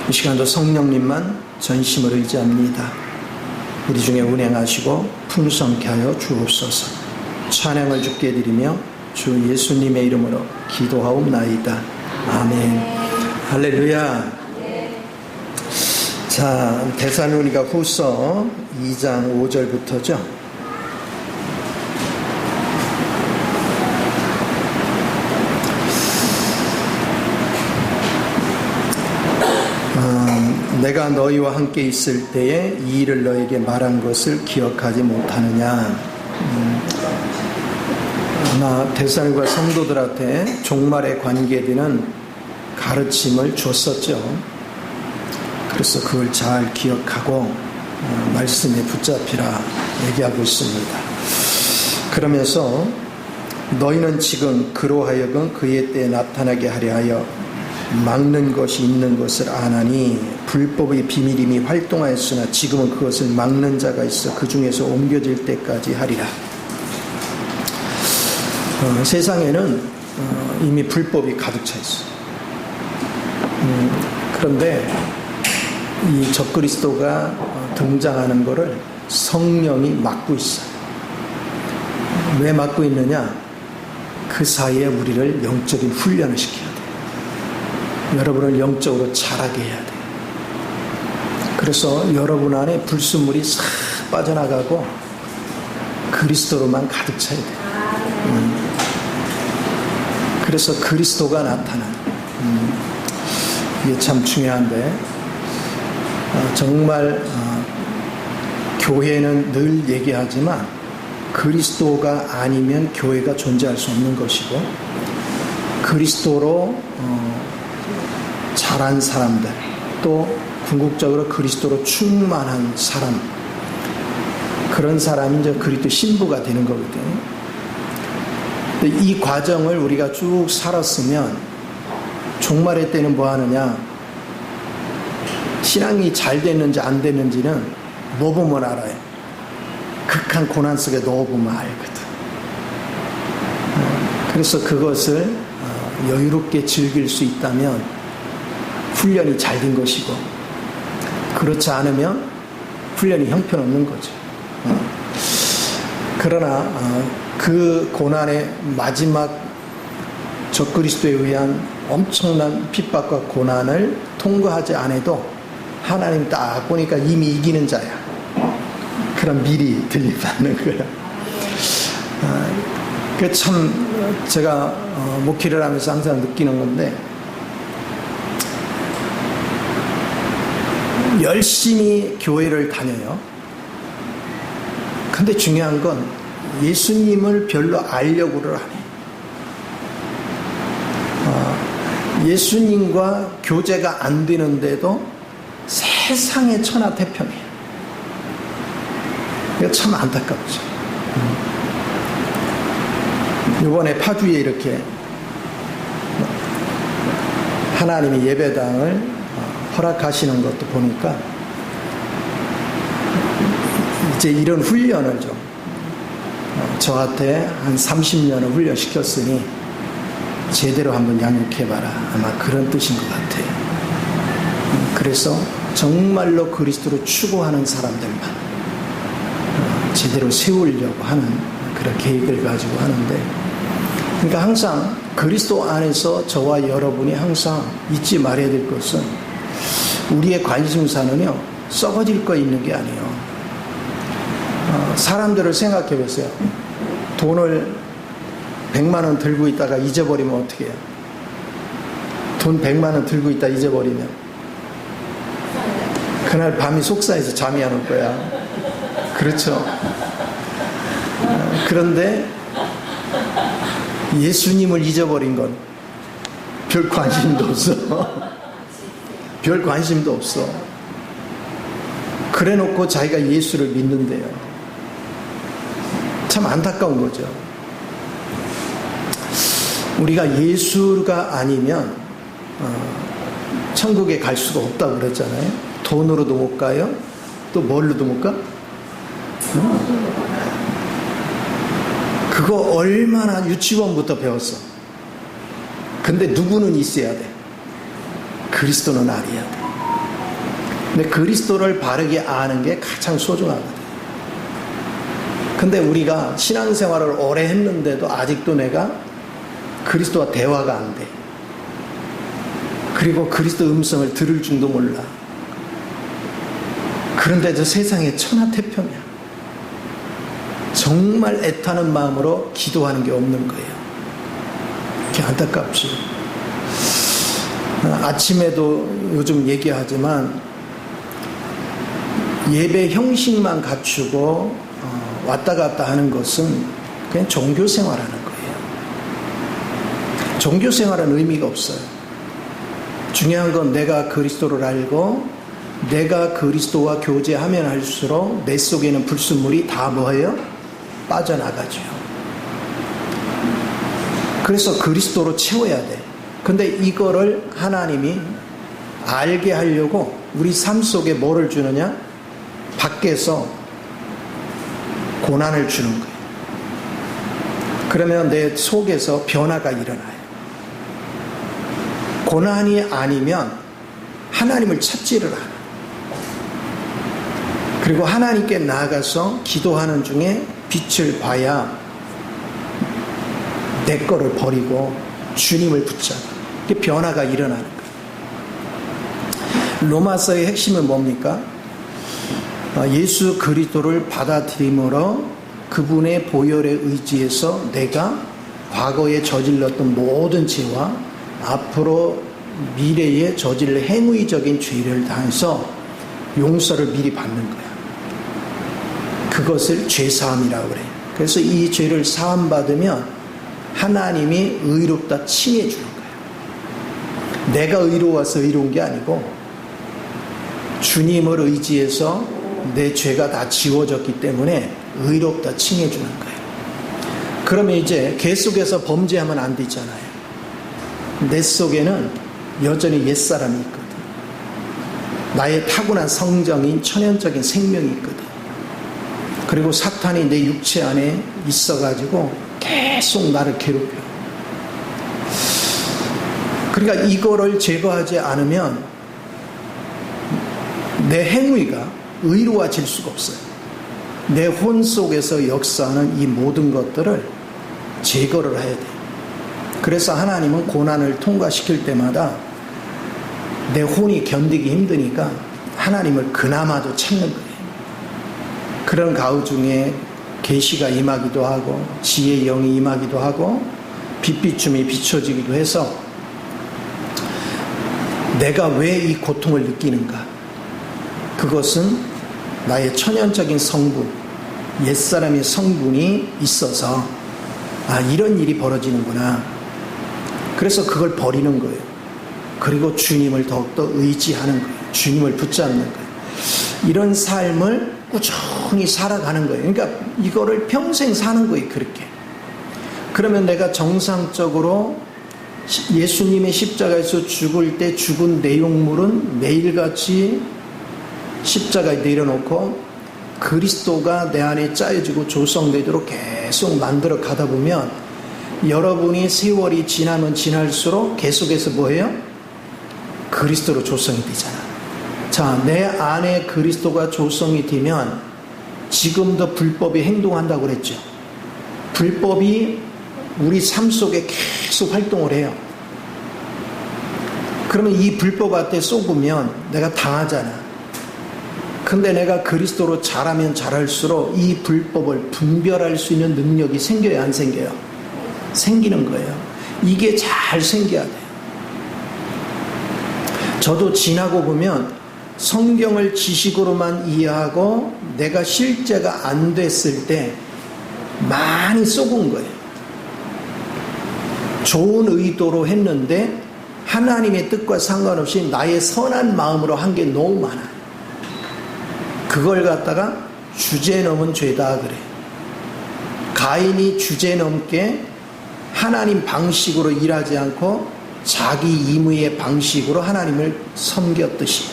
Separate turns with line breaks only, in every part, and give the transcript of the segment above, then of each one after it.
이 시간도 성령님만 전심을 의지합니다. 우리 중에 운행하시고 풍성케 하여 주옵소서. 찬양을 주께 드리며 주 예수님의 이름으로 기도하옵나이다. 아멘. 할렐루야. 자, 데살로니가 후서 2장 5절부터죠. 내가 너희와 함께 있을 때에 이 일을 너에게 말한 것을 기억하지 못하느냐. 아마 데살로니가 성도들한테 종말에 관계되는 가르침을 줬었죠. 그래서 그걸 잘 기억하고 말씀에 붙잡히라 얘기하고 있습니다. 그러면서 너희는 지금 그로 하여금 그의 때에 나타나게 하려 하여 막는 것이 있는 것을 아나니 불법의 비밀임이 활동하였으나 지금은 그것을 막는 자가 있어 그 중에서 옮겨질 때까지 하리라. 세상에는 이미 불법이 가득 차 있어요. 그런데 이 적그리스도가 등장하는 것을 성령이 막고 있어요. 왜 막고 있느냐? 그 사이에 우리를 영적인 훈련을 시켜야 돼요. 여러분을 영적으로 자라게 해야 돼요. 그래서 여러분 안에 불순물이 싹 빠져나가고 그리스도로만 가득 차야 돼요. 그래서 그리스도가 나타나는 이게 참 중요한데 정말 교회는 늘 얘기하지만 그리스도가 아니면 교회가 존재할 수 없는 것이고 그리스도로 자란 사람들 또 궁극적으로 그리스도로 충만한 사람 그런 사람이 이제 그리스도 신부가 되는 거거든요. 근데 이 과정을 우리가 쭉 살았으면 종말의 때는 뭐 하느냐? 신앙이 잘 됐는지 안 됐는지는 뭐 보면 알아요. 극한 고난 속에 넣어보면 알거든. 그래서 그것을 여유롭게 즐길 수 있다면 훈련이 잘 된 것이고 그렇지 않으면 훈련이 형편없는 거죠. 그러나 그 고난의 마지막 적그리스도에 의한 엄청난 핍박과 고난을 통과하지 않아도 하나님 딱 보니까 이미 이기는 자야. 그럼 미리 들림받는 거야. 그 참 제가 목회를 하면서 항상 느끼는 건데 열심히 교회를 다녀요. 근데 중요한 건 예수님을 별로 알려고를 안 해요. 예수님과 교제가 안 되는데도 세상의 천하태평이에요. 이거 참 안타깝죠. 이번에 파주에 이렇게 하나님이 예배당을 허락하시는 것도 보니까 이제 이런 훈련을 좀 저한테 한 30년을 훈련시켰으니 제대로 한번 양육해봐라. 아마 그런 뜻인 것 같아요. 그래서 정말로 그리스도를 추구하는 사람들만 제대로 세우려고 하는 그런 계획을 가지고 하는데 그러니까 항상 그리스도 안에서 저와 여러분이 항상 잊지 말아야 될 것은 우리의 관심사는요 썩어질 거 있는 게 아니에요. 사람들을 생각해 보세요. 돈을 100만 원 들고 있다가 잊어버리면 어떻게 해요? 돈 100만 원 들고 있다 잊어버리면 그날 밤이 속상해서 잠이 안 올 거야. 그렇죠? 그런데 예수님을 잊어버린 건 별 관심도 없어. 별 관심도 없어. 그래 놓고 자기가 예수를 믿는데요. 참 안타까운 거죠. 우리가 예수가 아니면 천국에 갈 수가 없다고 그랬잖아요. 돈으로도 못 가요. 또 뭘로도 못 가? 그거 얼마나 유치원부터 배웠어. 근데 누구는 있어야 돼? 그리스도는 알아야 돼. 근데 그리스도를 바르게 아는 게 가장 소중하거든요. 근데 우리가 신앙생활을 오래 했는데도 아직도 내가 그리스도와 대화가 안 돼. 그리고 그리스도 음성을 들을 줄도 몰라. 그런데도 세상에 천하태평이야. 정말 애타는 마음으로 기도하는 게 없는 거예요. 이렇게 안타깝죠. 아침에도 요즘 얘기하지만 예배 형식만 갖추고 왔다 갔다 하는 것은 그냥 종교생활하는 거예요. 종교생활은 의미가 없어요. 중요한 건 내가 그리스도를 알고 내가 그리스도와 교제하면 할수록 내 속에는 불순물이 다 뭐예요? 빠져나가죠. 그래서 그리스도로 채워야 돼. 근데 이거를 하나님이 알게 하려고 우리 삶 속에 뭐를 주느냐? 밖에서 고난을 주는 거예요. 그러면 내 속에서 변화가 일어나요. 고난이 아니면 하나님을 찾지를 않아요. 그리고 하나님께 나아가서 기도하는 중에 빛을 봐야 내 거를 버리고 주님을 붙잡아. 이게 변화가 일어나는 거예요. 로마서의 핵심은 뭡니까? 예수 그리스도를 받아들임으로 그분의 보혈에 의지해서 내가 과거에 저질렀던 모든 죄와 앞으로 미래에 저질 행위적인 죄를 다해서 용서를 미리 받는 거야. 그것을 죄사함이라고 그래요. 그래서 이 죄를 사함받으면 하나님이 의롭다 칭해 주는 거예요. 내가 의로워서 의로운 게 아니고 주님을 의지해서 내 죄가 다 지워졌기 때문에 의롭다 칭해 주는 거예요. 그러면 이제 계속해서 범죄하면 안 되잖아요. 내 속에는 여전히 옛사람이 있거든. 나의 타고난 성정인 천연적인 생명이 있거든. 그리고 사탄이 내 육체 안에 있어가지고 계속 나를 괴롭혀. 그러니까 이거를 제거하지 않으면 내 행위가 의로워질 수가 없어요. 내 혼 속에서 역사하는 이 모든 것들을 제거를 해야 돼요. 그래서 하나님은 고난을 통과시킬 때마다 내 혼이 견디기 힘드니까 하나님을 그나마도 찾는 거예요. 그런 가운데 중에 계시가 임하기도 하고 지혜의 영이 임하기도 하고 빛비춤이 비춰지기도 해서 내가 왜 이 고통을 느끼는가? 그것은 나의 천연적인 성분, 옛사람의 성분이 있어서 이런 일이 벌어지는구나. 그래서 그걸 버리는 거예요. 그리고 주님을 더욱더 의지하는 거예요. 주님을 붙잡는 거예요. 이런 삶을 꾸준히 살아가는 거예요. 그러니까 이거를 평생 사는 거예요. 그렇게. 그러면 내가 정상적으로 예수님의 십자가에서 죽을 때 죽은 내용물은 매일같이 십자가에 내려놓고 그리스도가 내 안에 짜여지고 조성되도록 계속 만들어 가다 보면 여러분이 세월이 지나면 지날수록 계속해서 뭐예요? 그리스도로 조성이 되잖아. 자, 내 안에 그리스도가 조성이 되면 지금도 불법이 행동한다고 그랬죠. 불법이 우리 삶 속에 계속 활동을 해요. 그러면 이 불법한테 쏘으면 내가 당하잖아. 근데 내가 그리스도로 자라면 자랄수록 이 불법을 분별할 수 있는 능력이 생겨요, 안 생겨요? 생기는 거예요. 이게 잘 생겨야 돼요. 저도 지나고 보면 성경을 지식으로만 이해하고 내가 실제가 안 됐을 때 많이 쏘은 거예요. 좋은 의도로 했는데 하나님의 뜻과 상관없이 나의 선한 마음으로 한 게 너무 많아요. 그걸 갖다가 주제 넘은 죄다 그래. 가인이 주제 넘게 하나님 방식으로 일하지 않고 자기 임의의 방식으로 하나님을 섬겼듯이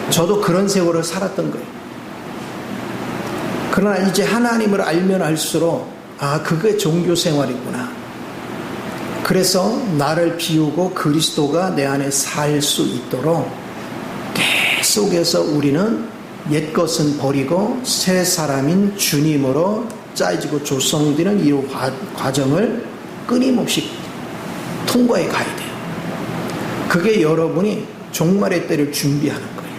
저도 그런 세월을 살았던 거예요. 그러나 이제 하나님을 알면 알수록 그게 종교생활이구나. 그래서 나를 비우고 그리스도가 내 안에 살 수 있도록 속에서 우리는 옛 것은 버리고 새 사람인 주님으로 짜여지고 조성되는 이 과정을 끊임없이 통과해 가야 돼요. 그게 여러분이 종말의 때를 준비하는 거예요.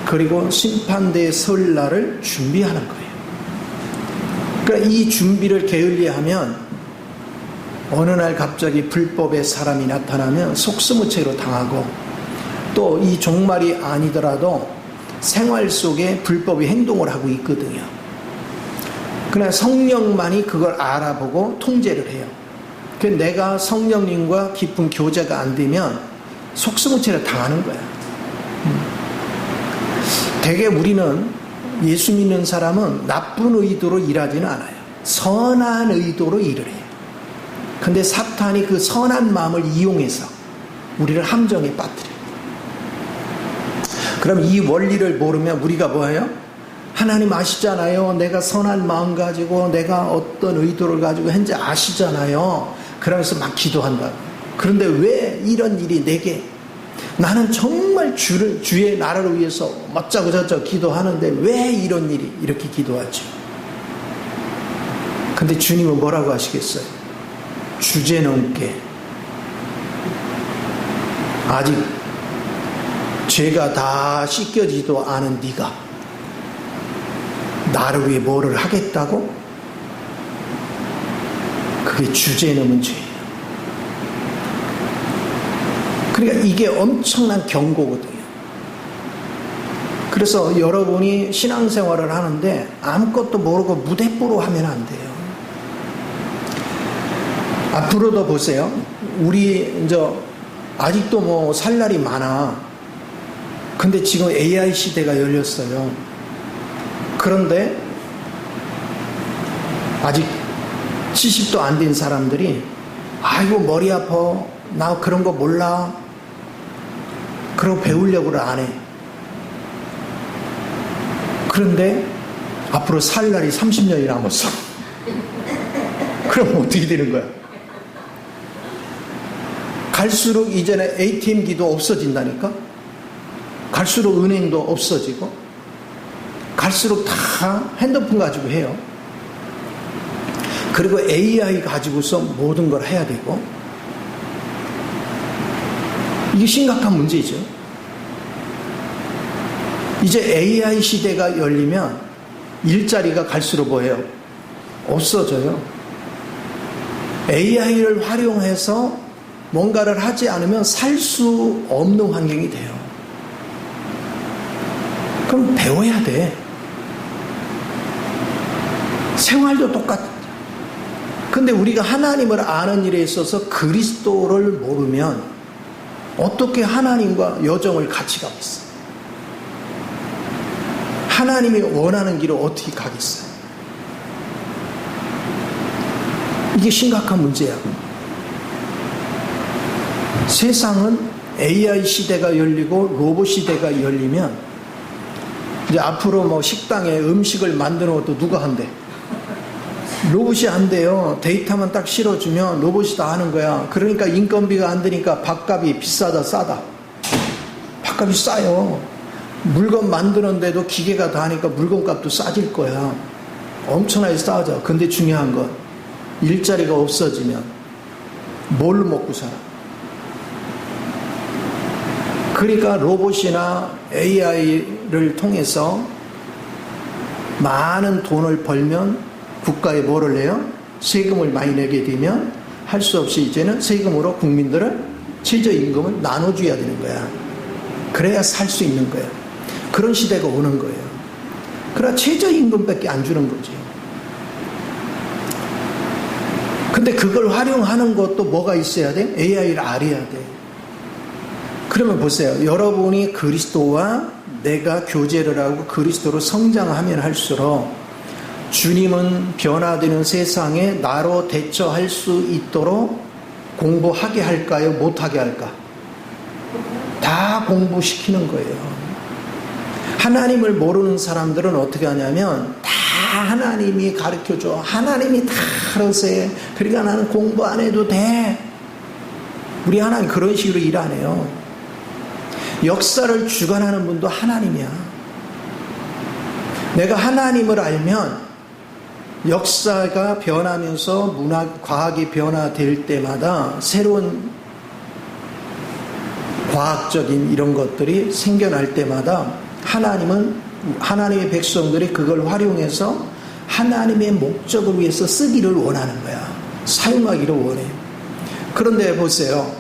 그리고 심판대의 설날을 준비하는 거예요. 그러니까 이 준비를 게을리하면 어느 날 갑자기 불법의 사람이 나타나면 속수무책으로 당하고, 또 이 종말이 아니더라도 생활 속에 불법의 행동을 하고 있거든요. 그러나 성령만이 그걸 알아보고 통제를 해요. 내가 성령님과 깊은 교제가 안 되면 속수무책을 당하는 거야. 대개 우리는, 예수 믿는 사람은 나쁜 의도로 일하지는 않아요. 선한 의도로 일을 해요. 근데 사탄이 그 선한 마음을 이용해서 우리를 함정에 빠뜨려요. 그럼 이 원리를 모르면 우리가 뭐예요? 하나님 아시잖아요. 내가 선한 마음 가지고 내가 어떤 의도를 가지고 현재 아시잖아요. 그러면서 막 기도한다. 그런데 왜 이런 일이 내게, 나는 정말 주의 나라를 위해서 멋자고 저쩌고 기도하는데 왜 이런 일이, 이렇게 기도하죠. 근데 주님은 뭐라고 하시겠어요? 주제넘게 아직 죄가 다 씻겨지도 않은 네가 나를 위해 뭐를 하겠다고? 그게 주제넘은 죄예요. 그러니까 이게 엄청난 경고거든요. 그래서 여러분이 신앙생활을 하는데 아무것도 모르고 무대뽀로 하면 안 돼요. 앞으로도 보세요. 우리 이제 아직도 뭐 살 날이 많아. 근데 지금 AI 시대가 열렸어요. 그런데 아직 70도 안 된 사람들이, 아이고 머리 아파, 나 그런 거 몰라, 그러고 배우려고를 안 해. 그런데 앞으로 살 날이 30년이 남았어. 그럼 어떻게 되는 거야? 갈수록 이제는 ATM기도 없어진다니까? 갈수록 은행도 없어지고, 갈수록 다 핸드폰 가지고 해요. 그리고 AI 가지고서 모든 걸 해야 되고, 이게 심각한 문제죠. 이제 AI 시대가 열리면 일자리가 갈수록 뭐예요? 없어져요. AI를 활용해서 뭔가를 하지 않으면 살 수 없는 환경이 돼요. 그럼 배워야 돼. 생활도 똑같아. 근데 우리가 하나님을 아는 일에 있어서 그리스도를 모르면 어떻게 하나님과 여정을 같이 가겠어요? 하나님이 원하는 길을 어떻게 가겠어요? 이게 심각한 문제야. 세상은 AI 시대가 열리고 로봇 시대가 열리면 이제 앞으로 뭐 식당에 음식을 만드는 것도 누가 한대? 로봇이 한대요. 데이터만 딱 실어주면 로봇이 다 하는 거야. 그러니까 인건비가 안 되니까 밥값이 비싸다 싸다. 밥값이 싸요. 물건 만드는데도 기계가 다 하니까 물건값도 싸질 거야. 엄청나게 싸져. 근데 중요한 건 일자리가 없어지면 뭘로 먹고 살아? 그러니까 로봇이나 AI를 통해서 많은 돈을 벌면 국가에 뭐를 내요? 세금을 많이 내게 되면 할 수 없이 이제는 세금으로 국민들을 최저임금을 나눠줘야 되는 거야. 그래야 살 수 있는 거야. 그런 시대가 오는 거예요. 그러나 최저임금밖에 안 주는 거지. 근데 그걸 활용하는 것도 뭐가 있어야 돼? AI를 알아야 돼. 그러면 보세요. 여러분이 그리스도와 내가 교제를 하고 그리스도로 성장하면 할수록 주님은 변화되는 세상에 나로 대처할 수 있도록 공부하게 할까요? 못하게 할까? 다 공부시키는 거예요. 하나님을 모르는 사람들은 어떻게 하냐면 다 하나님이 가르쳐줘. 하나님이 다 알아서 해. 그러니까 나는 공부 안 해도 돼. 우리 하나님 그런 식으로 일 안 해요. 역사를 주관하는 분도 하나님이야. 내가 하나님을 알면 역사가 변하면서 과학이 변화될 때마다 새로운 과학적인 이런 것들이 생겨날 때마다 하나님의 백성들이 그걸 활용해서 하나님의 목적을 위해서 쓰기를 원하는 거야. 사용하기를 원해요. 그런데 보세요.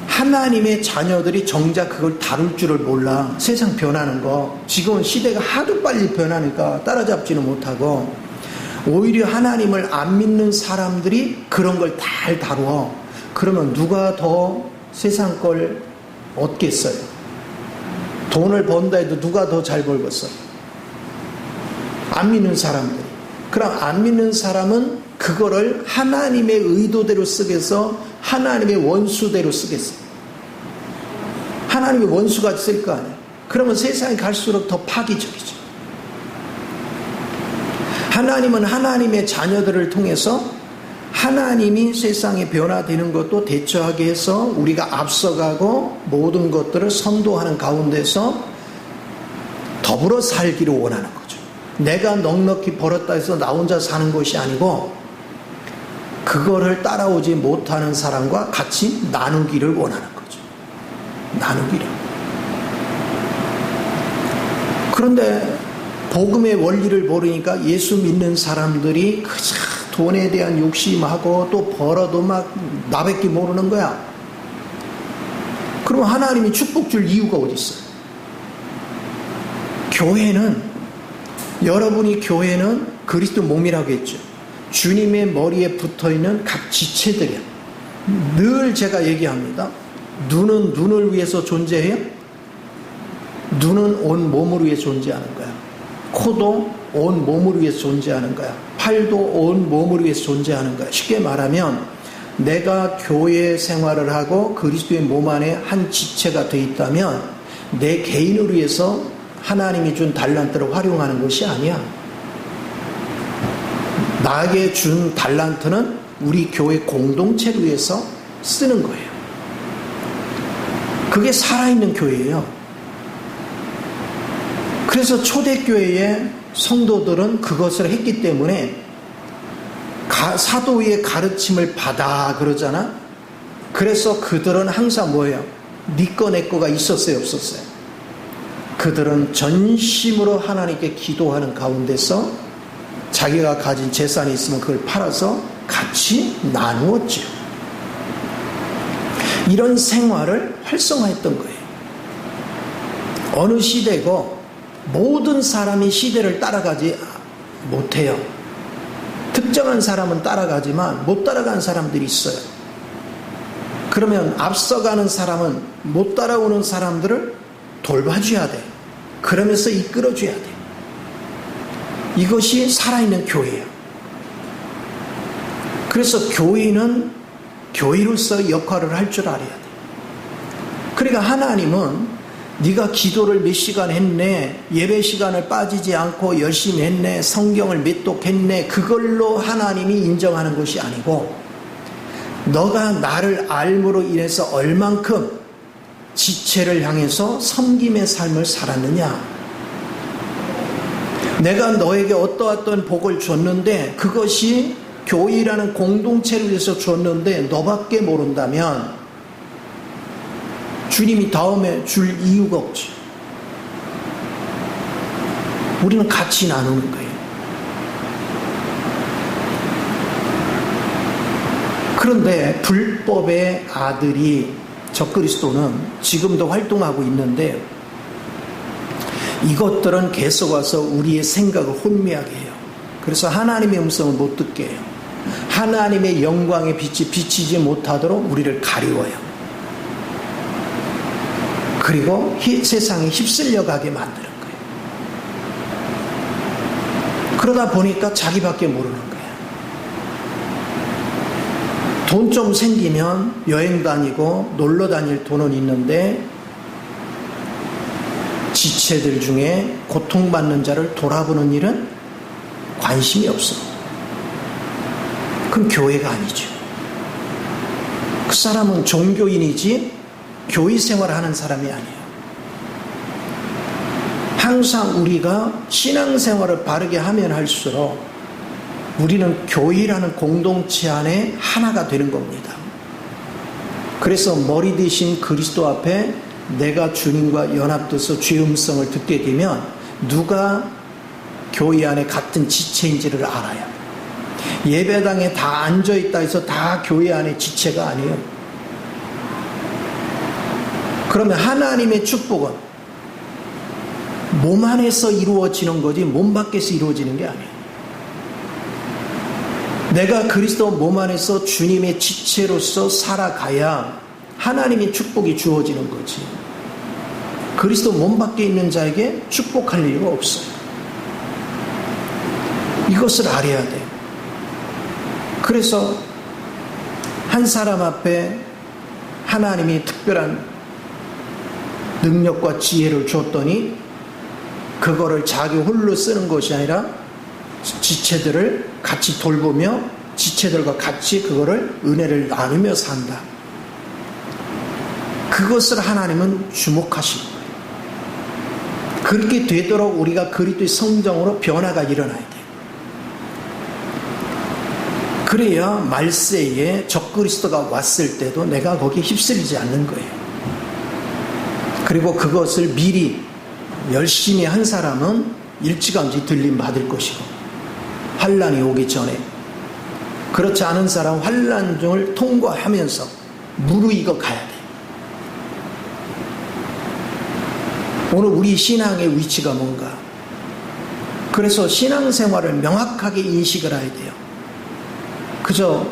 하나님의 자녀들이 정작 그걸 다룰 줄을 몰라. 세상 변하는 거. 지금은 시대가 하도 빨리 변하니까 따라잡지는 못하고 오히려 하나님을 안 믿는 사람들이 그런 걸 잘 다루어. 그러면 누가 더 세상 걸 얻겠어요? 돈을 번다 해도 누가 더 잘 벌겠어요? 안 믿는 사람들이. 그럼 안 믿는 사람은 그거를 하나님의 의도대로 쓰겠어? 하나님의 원수대로 쓰겠어? 하나님의 원수가 있을 거 아니에요. 그러면 세상이 갈수록 더 파기적이죠. 하나님은 하나님의 자녀들을 통해서 하나님이 세상에 변화되는 것도 대처하게 해서 우리가 앞서가고 모든 것들을 선도하는 가운데서 더불어 살기를 원하는 거죠. 내가 넉넉히 벌었다 해서 나 혼자 사는 것이 아니고 그거를 따라오지 못하는 사람과 같이 나누기를 원하는 거죠. 나누기를. 그런데 복음의 원리를 모르니까 예수 믿는 사람들이 그저 돈에 대한 욕심하고 또 벌어도 막 나밖에 모르는 거야. 그럼 하나님이 축복 줄 이유가 어디 있어요? 여러분이 교회는 그리스도 몸이라고 했죠. 주님의 머리에 붙어있는 각 지체들이야. 늘 제가 얘기합니다. 눈은 눈을 위해서 존재해요? 눈은 온 몸을 위해 존재하는 거야. 코도 온 몸을 위해서 존재하는 거야. 팔도 온 몸을 위해서 존재하는 거야. 쉽게 말하면 내가 교회 생활을 하고 그리스도의 몸 안에 한 지체가 되어 있다면 내 개인을 위해서 하나님이 준 달란트를 활용하는 것이 아니야. 나에게 준 달란트는 우리 교회 공동체를 위해서 쓰는 거예요. 그게 살아있는 교회예요. 그래서 초대교회의 성도들은 그것을 했기 때문에 사도의 가르침을 받아 그러잖아. 그래서 그들은 항상 뭐예요? 네 거 내 거가 있었어요, 없었어요? 그들은 전심으로 하나님께 기도하는 가운데서 자기가 가진 재산이 있으면 그걸 팔아서 같이 나누었죠. 이런 생활을 활성화했던 거예요. 어느 시대고 모든 사람이 시대를 따라가지 못해요. 특정한 사람은 따라가지만 못 따라가는 사람들이 있어요. 그러면 앞서가는 사람은 못 따라오는 사람들을 돌봐줘야 돼. 그러면서 이끌어줘야 돼. 이것이 살아있는 교회예요. 그래서 교회는 교회로서 역할을 할 줄 알아야 돼. 그러니까 하나님은 네가 기도를 몇 시간 했네, 예배 시간을 빠지지 않고 열심히 했네, 성경을 몇 독 했네, 그걸로 하나님이 인정하는 것이 아니고 너가 나를 알므로 인해서 얼만큼 지체를 향해서 섬김의 삶을 살았느냐. 내가 너에게 어떠한 복을 줬는데 그것이 교회라는 공동체를 위해서 줬는데 너밖에 모른다면 주님이 다음에 줄 이유가 없지. 우리는 같이 나누는 거예요. 그런데 불법의 아들이 적그리스도는 지금도 활동하고 있는데 이것들은 계속 와서 우리의 생각을 혼미하게 해요. 그래서 하나님의 음성을 못 듣게 해요. 하나님의 영광의 빛이 비치지 못하도록 우리를 가리워요. 그리고 세상에 휩쓸려 가게 만드는 거예요. 그러다 보니까 자기밖에 모르는 거예요. 돈 좀 생기면 여행 다니고 놀러 다닐 돈은 있는데 지체들 중에 고통받는 자를 돌아보는 일은 관심이 없어. 그럼 교회가 아니죠. 그 사람은 종교인이지 교회 생활을 하는 사람이 아니에요. 항상 우리가 신앙생활을 바르게 하면 할수록 우리는 교회라는 공동체 안에 하나가 되는 겁니다. 그래서 머리 대신 그리스도 앞에 내가 주님과 연합돼서 주의 음성을 듣게 되면 누가 교회 안에 같은 지체인지를 알아요. 예배당에 다 앉아있다 해서 다 교회 안에 지체가 아니에요. 그러면 하나님의 축복은 몸 안에서 이루어지는 거지 몸 밖에서 이루어지는 게 아니에요. 내가 그리스도 몸 안에서 주님의 지체로서 살아가야 하나님의 축복이 주어지는 거지. 그리스도 몸 밖에 있는 자에게 축복할 이유가 없어요. 이것을 알아야 돼요. 그래서 한 사람 앞에 하나님이 특별한 능력과 지혜를 줬더니 그거를 자기 홀로 쓰는 것이 아니라 지체들을 같이 돌보며 지체들과 같이 그거를 은혜를 나누며 산다. 그것을 하나님은 주목하시고 그렇게 되도록 우리가 그리스도의 성정으로 변화가 일어나야 돼요. 그래야 말세에 적그리스도가 왔을 때도 내가 거기에 휩쓸리지 않는 거예요. 그리고 그것을 미리 열심히 한 사람은 일찌감치 들림 받을 것이고 환난이 오기 전에, 그렇지 않은 사람은 환난 중을 통과하면서 무르익어 가야 돼요. 오늘 우리 신앙의 위치가 뭔가? 그래서 신앙생활을 명확하게 인식을 해야 돼요. 그저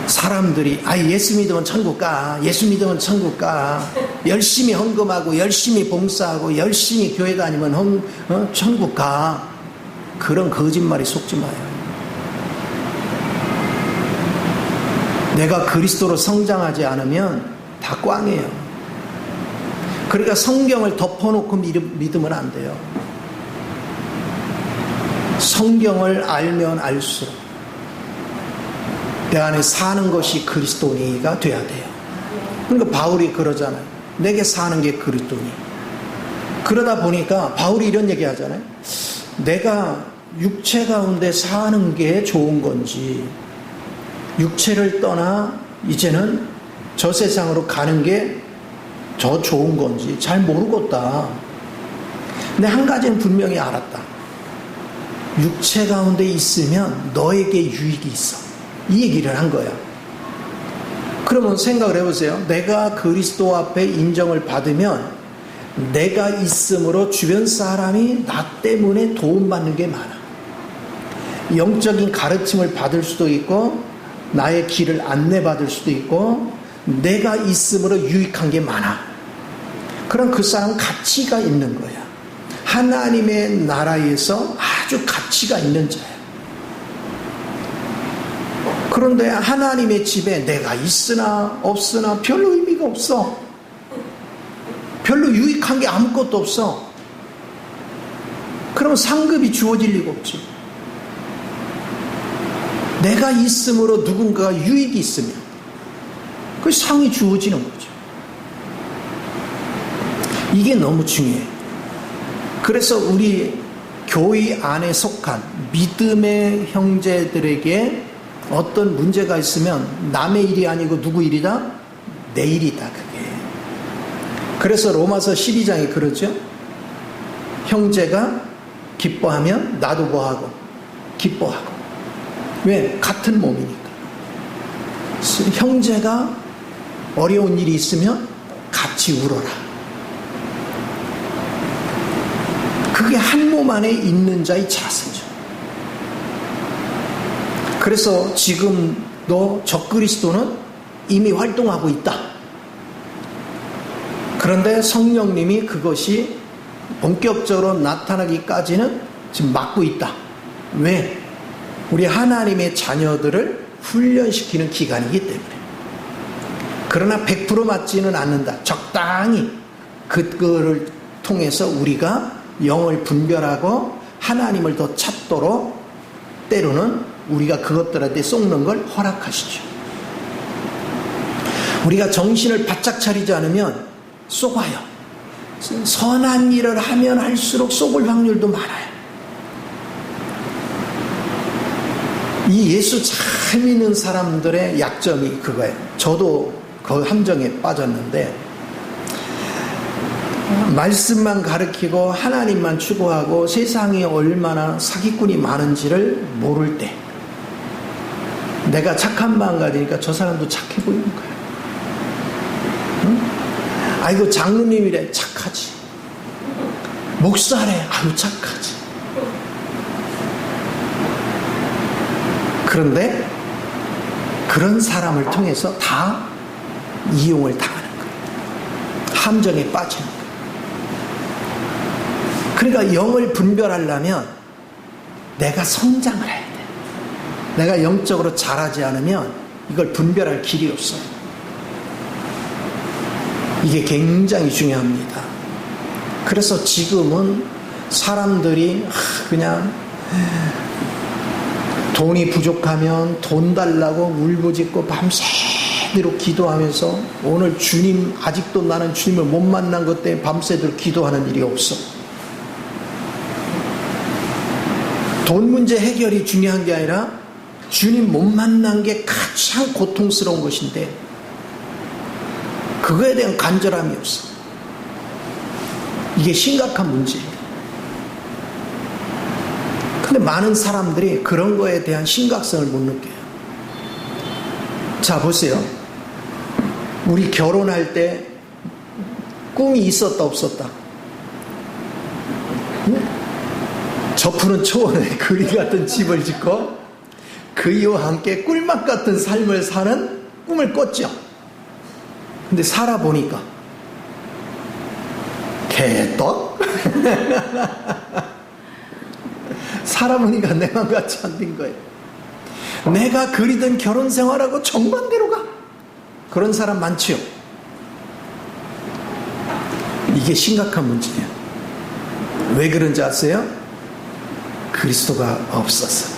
사람들이 예수 믿으면 천국 가, 예수 믿으면 천국 가, 열심히 헌금하고 열심히 봉사하고 열심히 교회 다니면 천국 가, 그런 거짓말에 속지 마요. 내가 그리스도로 성장하지 않으면 다 꽝이에요. 그러니까 성경을 덮어놓고 믿으면 안 돼요. 성경을 알면 알수록 내 안에 사는 것이 그리스도니가 돼야 돼요. 그러니까 바울이 그러잖아요. 내게 사는 게 그리스도니. 그러다 보니까 바울이 이런 얘기 하잖아요. 내가 육체 가운데 사는 게 좋은 건지, 육체를 떠나 이제는 저 세상으로 가는 게 더 좋은 건지 잘 모르겠다. 근데 한 가지는 분명히 알았다. 육체 가운데 있으면 너에게 유익이 있어. 이 얘기를 한 거야. 그러면 생각을 해보세요. 내가 그리스도 앞에 인정을 받으면 내가 있음으로 주변 사람이 나 때문에 도움받는 게 많아. 영적인 가르침을 받을 수도 있고 나의 길을 안내받을 수도 있고 내가 있음으로 유익한 게 많아. 그럼 그 사람은 가치가 있는 거야. 하나님의 나라에서 아주 가치가 있는 자야. 그런데 하나님의 집에 내가 있으나 없으나 별로 의미가 없어. 별로 유익한 게 아무것도 없어. 그러면 상급이 주어질 리가 없지. 내가 있음으로 누군가가 유익이 있으면 그 상이 주어지는 거죠. 이게 너무 중요해요. 그래서 우리 교회 안에 속한 믿음의 형제들에게 어떤 문제가 있으면 남의 일이 아니고 누구 일이다? 내 일이다, 그게. 그래서 로마서 12장에 그러죠. 형제가 기뻐하면 나도 뭐하고? 기뻐하고. 왜? 같은 몸이니까. 형제가 어려운 일이 있으면 같이 울어라. 그게 한 몸 안에 있는 자의 자세죠. 그래서 지금도 적그리스도는 이미 활동하고 있다. 그런데 성령님이 그것이 본격적으로 나타나기까지는 지금 막고 있다. 왜? 우리 하나님의 자녀들을 훈련시키는 기간이기 때문에. 그러나 100% 맞지는 않는다. 적당히 그거를 통해서 우리가 영을 분별하고 하나님을 더 찾도록 때로는 우리가 그것들한테 속는 걸 허락하시죠. 우리가 정신을 바짝 차리지 않으면 속아요. 선한 일을 하면 할수록 속을 확률도 많아요. 이 예수 잘 믿는 사람들의 약점이 그거예요. 저도 그 함정에 빠졌는데, 말씀만 가르치고 하나님만 추구하고 세상에 얼마나 사기꾼이 많은지를 모를 때, 내가 착한 마음 가지니까 저 사람도 착해 보이는 거예요. 응? 아이고 장로님이래, 착하지. 목사래, 아유 착하지. 그런데 그런 사람을 통해서 다 이용을 당하는 거예요. 함정에 빠지는 거예요. 그러니까 영을 분별하려면 내가 성장을 해야 돼. 내가 영적으로 자라지 않으면 이걸 분별할 길이 없어요. 이게 굉장히 중요합니다. 그래서 지금은 사람들이 그냥 돈이 부족하면 돈 달라고 울부짖고 밤새도록 기도하면서, 오늘 주님, 아직도 나는 주님을 못 만난 것 때문에 밤새도록 기도하는 일이 없어. 돈 문제 해결이 중요한 게 아니라 주님 못 만난 게 가장 고통스러운 것인데 그거에 대한 간절함이 없어. 이게 심각한 문제예요. 근데 많은 사람들이 그런 거에 대한 심각성을 못 느껴요. 자, 보세요. 우리 결혼할 때 꿈이 있었다 없었다? 저푸른 초원에 그리 같은 집을 짓고 그이와 함께 꿀맛 같은 삶을 사는 꿈을 꿨죠. 근데 살아보니까 개떡? 살아보니까 내 맘 같지 않는 거예요. 내가 그리던 결혼 생활하고 정반대로 가. 그런 사람 많지요. 이게 심각한 문제예요. 왜 그런지 아세요? 그리스도가 없어서.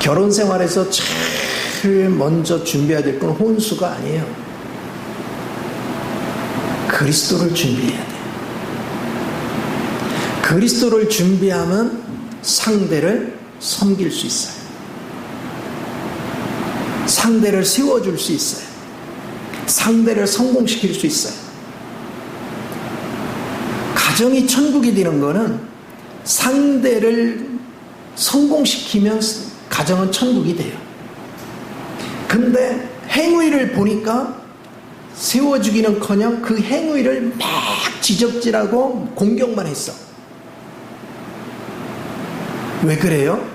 결혼 생활에서 제일 먼저 준비해야 될 건 혼수가 아니에요. 그리스도를 준비해야 돼요. 그리스도를 준비하면 상대를 섬길 수 있어요. 상대를 세워줄 수 있어요. 상대를 성공시킬 수 있어요. 가정이 천국이 되는 거는 상대를 성공시키면 가정은 천국이 돼요. 근데 행위를 보니까 세워주기는커녕 그 행위를 막 지적질하고 공격만 했어. 왜 그래요?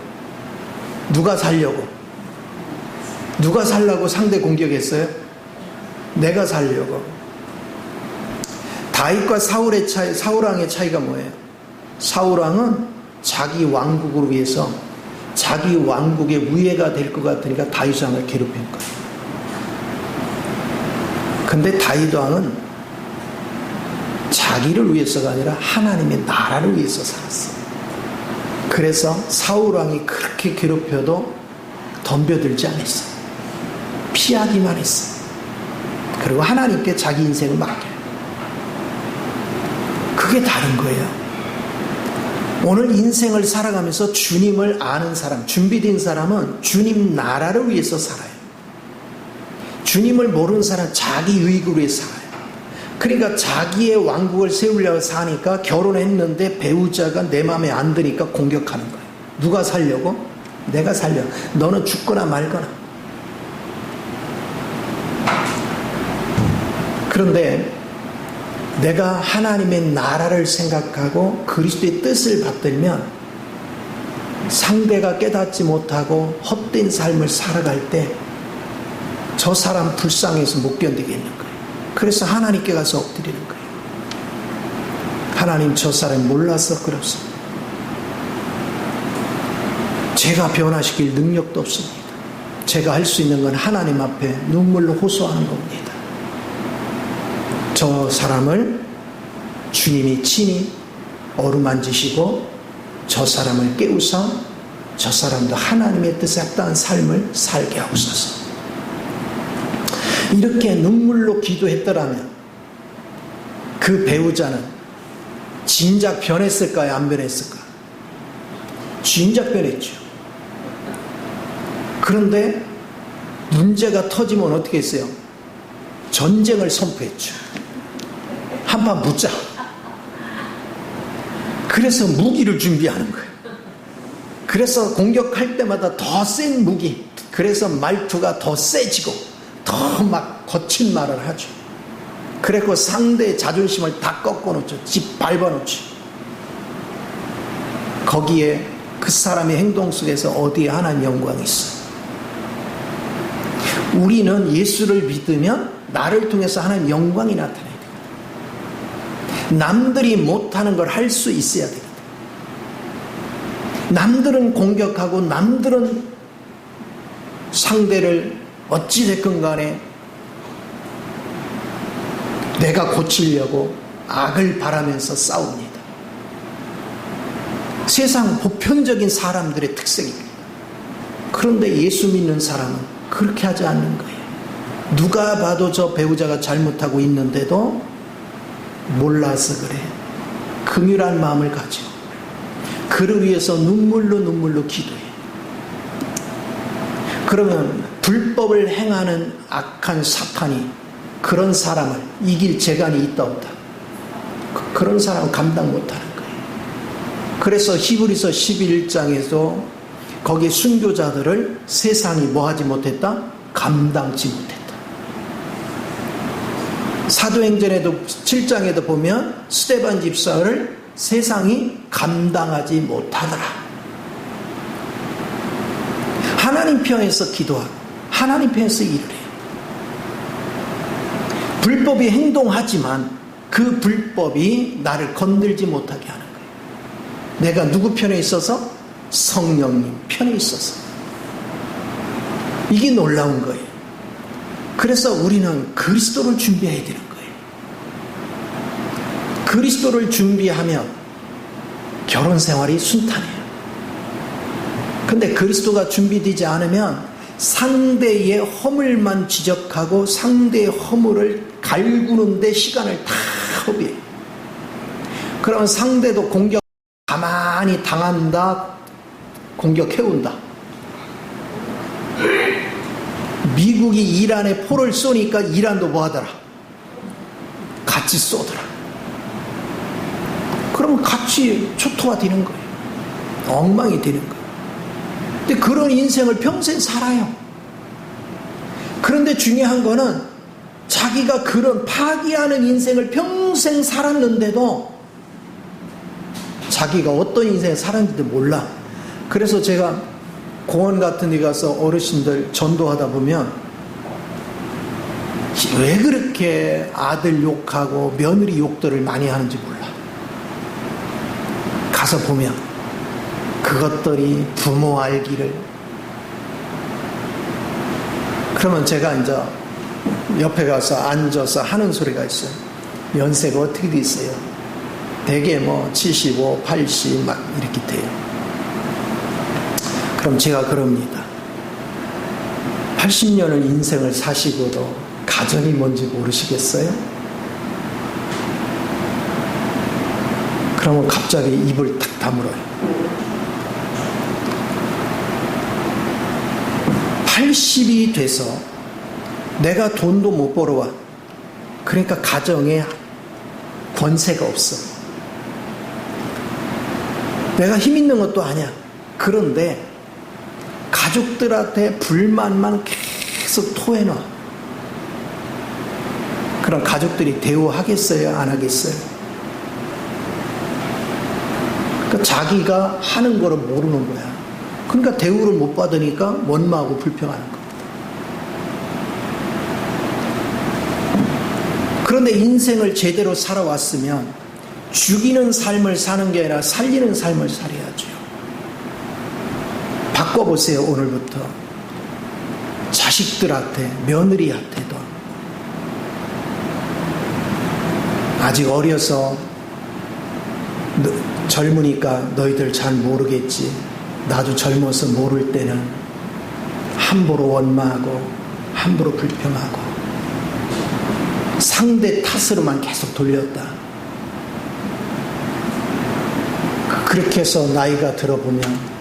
누가 살려고? 누가 살라고 상대 공격했어요? 내가 살려고. 다윗과 사울의 차이, 사울왕의 차이가 뭐예요? 사울왕은 자기 왕국을 위해서 자기 왕국의 우애가 될 것 같으니까 다윗왕을 괴롭힌 거예요. 근데 다윗왕은 자기를 위해서가 아니라 하나님의 나라를 위해서 살았어. 그래서 사울왕이 그렇게 괴롭혀도 덤벼들지 않았어. 피하기만 했어. 그리고 하나님께 자기 인생을 맡겨요. 그게 다른 거예요. 오늘 인생을 살아가면서 주님을 아는 사람, 준비된 사람은 주님 나라를 위해서 살아요. 주님을 모르는 사람은 자기 유익을 위해 살아요. 그러니까 자기의 왕국을 세우려고 사니까 결혼했는데 배우자가 내 마음에 안 드니까 공격하는 거예요. 누가 살려고? 내가 살려. 너는 죽거나 말거나. 그런데 내가 하나님의 나라를 생각하고 그리스도의 뜻을 받들면 상대가 깨닫지 못하고 헛된 삶을 살아갈 때 저 사람 불쌍해서 못 견디겠는 거예요. 그래서 하나님께 가서 엎드리는 거예요. 하나님, 저 사람 몰라서 그렇습니다. 제가 변화시킬 능력도 없습니다. 제가 할 수 있는 건 하나님 앞에 눈물로 호소하는 겁니다. 저 사람을 주님이 친히 어루만지시고 저 사람을 깨우사 저 사람도 하나님의 뜻에 합당한 삶을 살게 하옵소서. 이렇게 눈물로 기도했더라면 그 배우자는 진작 변했을까요? 안 변했을까? 진작 변했죠. 그런데 문제가 터지면 어떻게 했어요? 전쟁을 선포했죠. 한판 붙자. 그래서 무기를 준비하는 거예요. 그래서 공격할 때마다 더 센 무기, 그래서 말투가 더 세지고 더 막 거친 말을 하죠. 그래서 상대의 자존심을 다 꺾어놓죠. 집 밟아놓죠. 거기에 그 사람의 행동 속에서 어디에 하나님 영광이 있어. 우리는 예수를 믿으면 나를 통해서 하나님 영광이 나타나야 되거든. 남들이 못하는 걸 할 수 있어야 되거든. 남들은 공격하고 남들은 상대를 어찌됐건 간에 내가 고치려고 악을 바라면서 싸웁니다. 세상 보편적인 사람들의 특색입니다. 그런데 예수 믿는 사람은 그렇게 하지 않는 거예요. 누가 봐도 저 배우자가 잘못하고 있는데도 몰라서 그래. 긍휼한 마음을 가지고 그를 위해서 눈물로 기도해. 그러면 불법을 행하는 악한 사탄이 그런 사람을 이길 재간이 있다 없다? 그런 사람은 감당 못하는 거예요. 그래서 히브리서 11장에서 거기에 순교자들을 세상이 뭐하지 못했다? 감당치 못했다. 사도행전에도 7장에도 보면 스데반 집사를 세상이 감당하지 못하더라. 하나님 편에서 기도하고 하나님 편에서 일을 해요. 불법이 행동하지만 그 불법이 나를 건들지 못하게 하는 거예요. 내가 누구 편에 있어서? 성령님 편에 있어서. 이게 놀라운 거예요. 그래서 우리는 그리스도를 준비해야 되는 거예요. 그리스도를 준비하면 결혼 생활이 순탄해요. 근데 그리스도가 준비되지 않으면 상대의 허물만 지적하고 상대의 허물을 갈구는데 시간을 다 허비해요. 그러면 상대도 공격 가만히 당한다, 공격해온다. 미국이 이란에 포를 쏘니까 이란도 뭐하더라? 같이 쏘더라. 그러면 같이 초토화 되는 거예요. 엉망이 되는 거예요. 근데 그런 인생을 평생 살아요. 그런데 중요한 거는 자기가 그런 파기하는 인생을 평생 살았는데도 자기가 어떤 인생을 살았는지도 몰라. 그래서 제가 공원 같은 데 가서 어르신들 전도하다 보면 왜 그렇게 아들 욕하고 며느리 욕들을 많이 하는지 몰라. 가서 보면 그것들이 부모 알기를. 그러면 제가 이제 옆에 가서 앉아서 하는 소리가 있어요. 연세가 어떻게 돼 있어요? 대개 뭐 75, 80 막 이렇게 돼요. 그럼 제가 그럽니다. 80년을 인생을 사시고도 가정이 뭔지 모르시겠어요? 그러면 갑자기 입을 탁 다물어요. 80이 돼서 내가 돈도 못 벌어와. 그러니까 가정에 권세가 없어. 내가 힘 있는 것도 아니야. 그런데 가족들한테 불만만 계속 토해놔. 그럼 가족들이 대우하겠어요? 안 하겠어요? 그러니까 자기가 하는 거를 모르는 거야. 그러니까 대우를 못 받으니까 원망하고 불평하는 겁니다. 그런데 인생을 제대로 살아왔으면 죽이는 삶을 사는 게 아니라 살리는 삶을 살아야죠. 바꿔보세요. 오늘부터 자식들한테, 며느리한테도 아직 어려서 젊으니까 너희들 잘 모르겠지. 나도 젊어서 모를 때는 함부로 원망하고 함부로 불평하고 상대 탓으로만 계속 돌렸다. 그렇게 해서 나이가 들어보면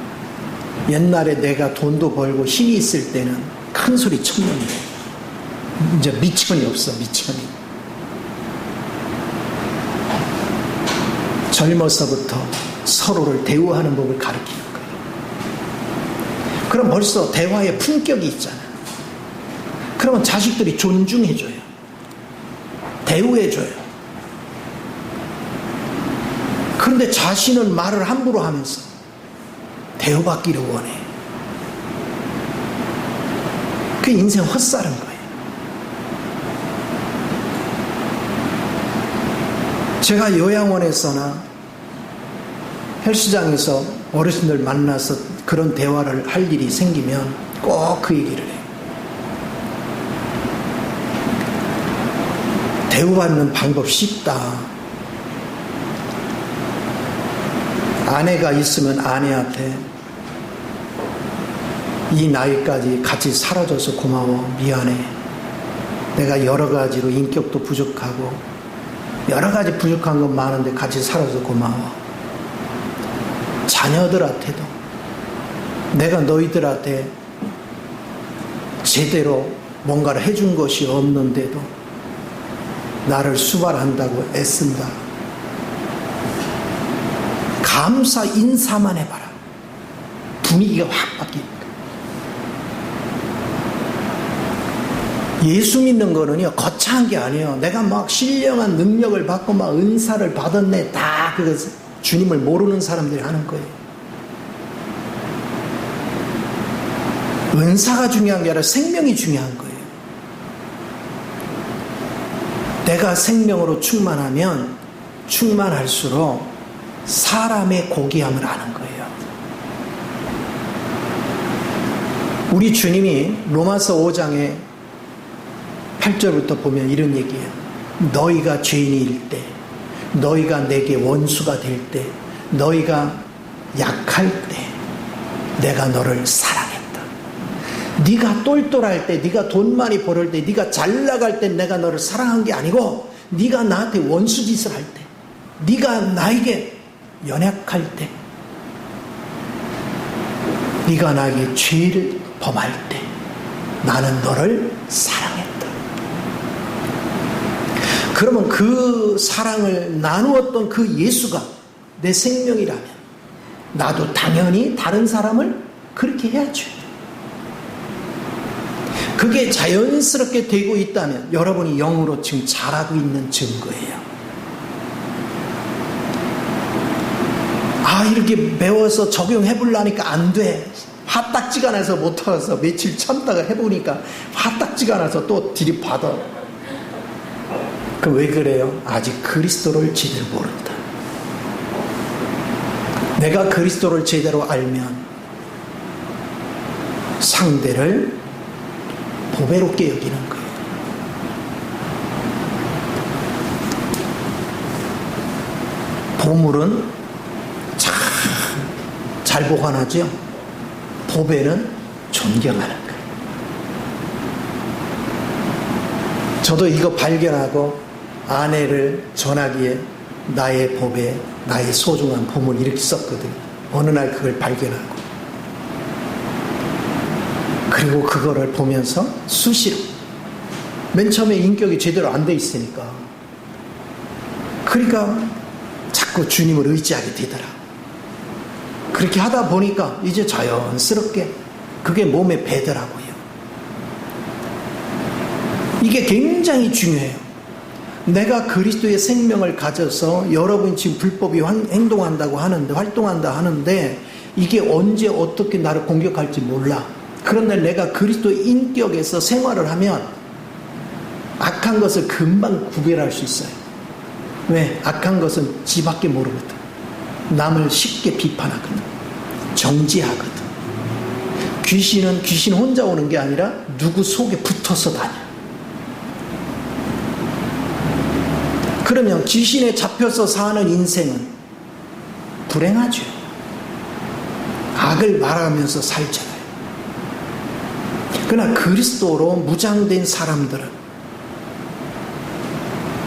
옛날에 내가 돈도 벌고 힘이 있을 때는 큰 소리 쳤는데 이제 미천이 없어. 미천이. 젊어서부터 서로를 대우하는 법을 가르치는 거예요. 그럼 벌써 대화에 품격이 있잖아. 그러면 자식들이 존중해줘요. 대우해줘요. 그런데 자신은 말을 함부로 하면서 대우받기를 원해. 그게 인생 헛살은 거예요. 제가 요양원에서나 헬스장에서 어르신들 만나서 그런 대화를 할 일이 생기면 꼭 그 얘기를 해요. 대우받는 방법 쉽다. 아내가 있으면 아내한테 이 나이까지 같이 살아줘서 고마워. 미안해. 내가 여러 가지로 인격도 부족하고 여러 가지 부족한 건 많은데 같이 살아서 고마워. 자녀들한테도 내가 너희들한테 제대로 뭔가를 해준 것이 없는데도 나를 수발한다고 애쓴다. 감사 인사만 해봐라. 분위기가 확 바뀝니다. 예수 믿는 거는요, 거창한 게 아니에요. 내가 막 신령한 능력을 받고 막 은사를 받았네. 다 그거 주님을 모르는 사람들이 하는 거예요. 은사가 중요한 게 아니라 생명이 중요한 거예요. 내가 생명으로 충만하면 충만할수록 사람의 고귀함을 아는 거예요. 우리 주님이 로마서 5장에 8절부터 보면 이런 얘기예요. 너희가 죄인일 때, 너희가 내게 원수가 될 때, 너희가 약할 때 내가 너를 사랑했다. 네가 똘똘할 때, 네가 돈 많이 벌을 때, 네가 잘 나갈 때 내가 너를 사랑한 게 아니고 네가 나한테 원수짓을 할 때, 네가 나에게 연약할 때, 네가 나에게 죄를 범할 때 나는 너를 사랑했다. 그러면 그 사랑을 나누었던 그 예수가 내 생명이라면 나도 당연히 다른 사람을 그렇게 해야죠. 그게 자연스럽게 되고 있다면 여러분이 영으로 지금 잘하고 있는 증거예요. 아, 이렇게 배워서 적용해 보려니까 안 돼. 화딱지가 나서 못해서 며칠 참다가 해보니까 화딱지가 나서 또 들이받아. 왜 그래요? 아직 그리스도를 제대로 모른다. 내가 그리스도를 제대로 알면 상대를 보배롭게 여기는 거예요. 보물은 잘 보관하죠. 보배는 존경하는 거예요. 저도 이거 발견하고 아내를 전화기에 나의 보배, 나의 소중한 보물 이렇게 썼거든요. 어느 날 그걸 발견하고 그리고 그거를 보면서 수시로 맨 처음에 인격이 제대로 안 돼 있으니까 그러니까 자꾸 주님을 의지하게 되더라. 그렇게 하다 보니까 이제 자연스럽게 그게 몸에 배더라고요. 이게 굉장히 중요해요. 내가 그리스도의 생명을 가져서 여러분이 지금 불법이 행동한다고 하는데, 활동한다 하는데 이게 언제 어떻게 나를 공격할지 몰라. 그런데 내가 그리스도의 인격에서 생활을 하면 악한 것을 금방 구별할 수 있어요. 왜? 악한 것은 지밖에 모르거든. 남을 쉽게 비판하거든. 정지하거든. 귀신은 귀신 혼자 오는 게 아니라 누구 속에 붙어서 다녀. 그러면 귀신에 잡혀서 사는 인생은 불행하죠. 악을 말하면서 살잖아요. 그러나 그리스도로 무장된 사람들은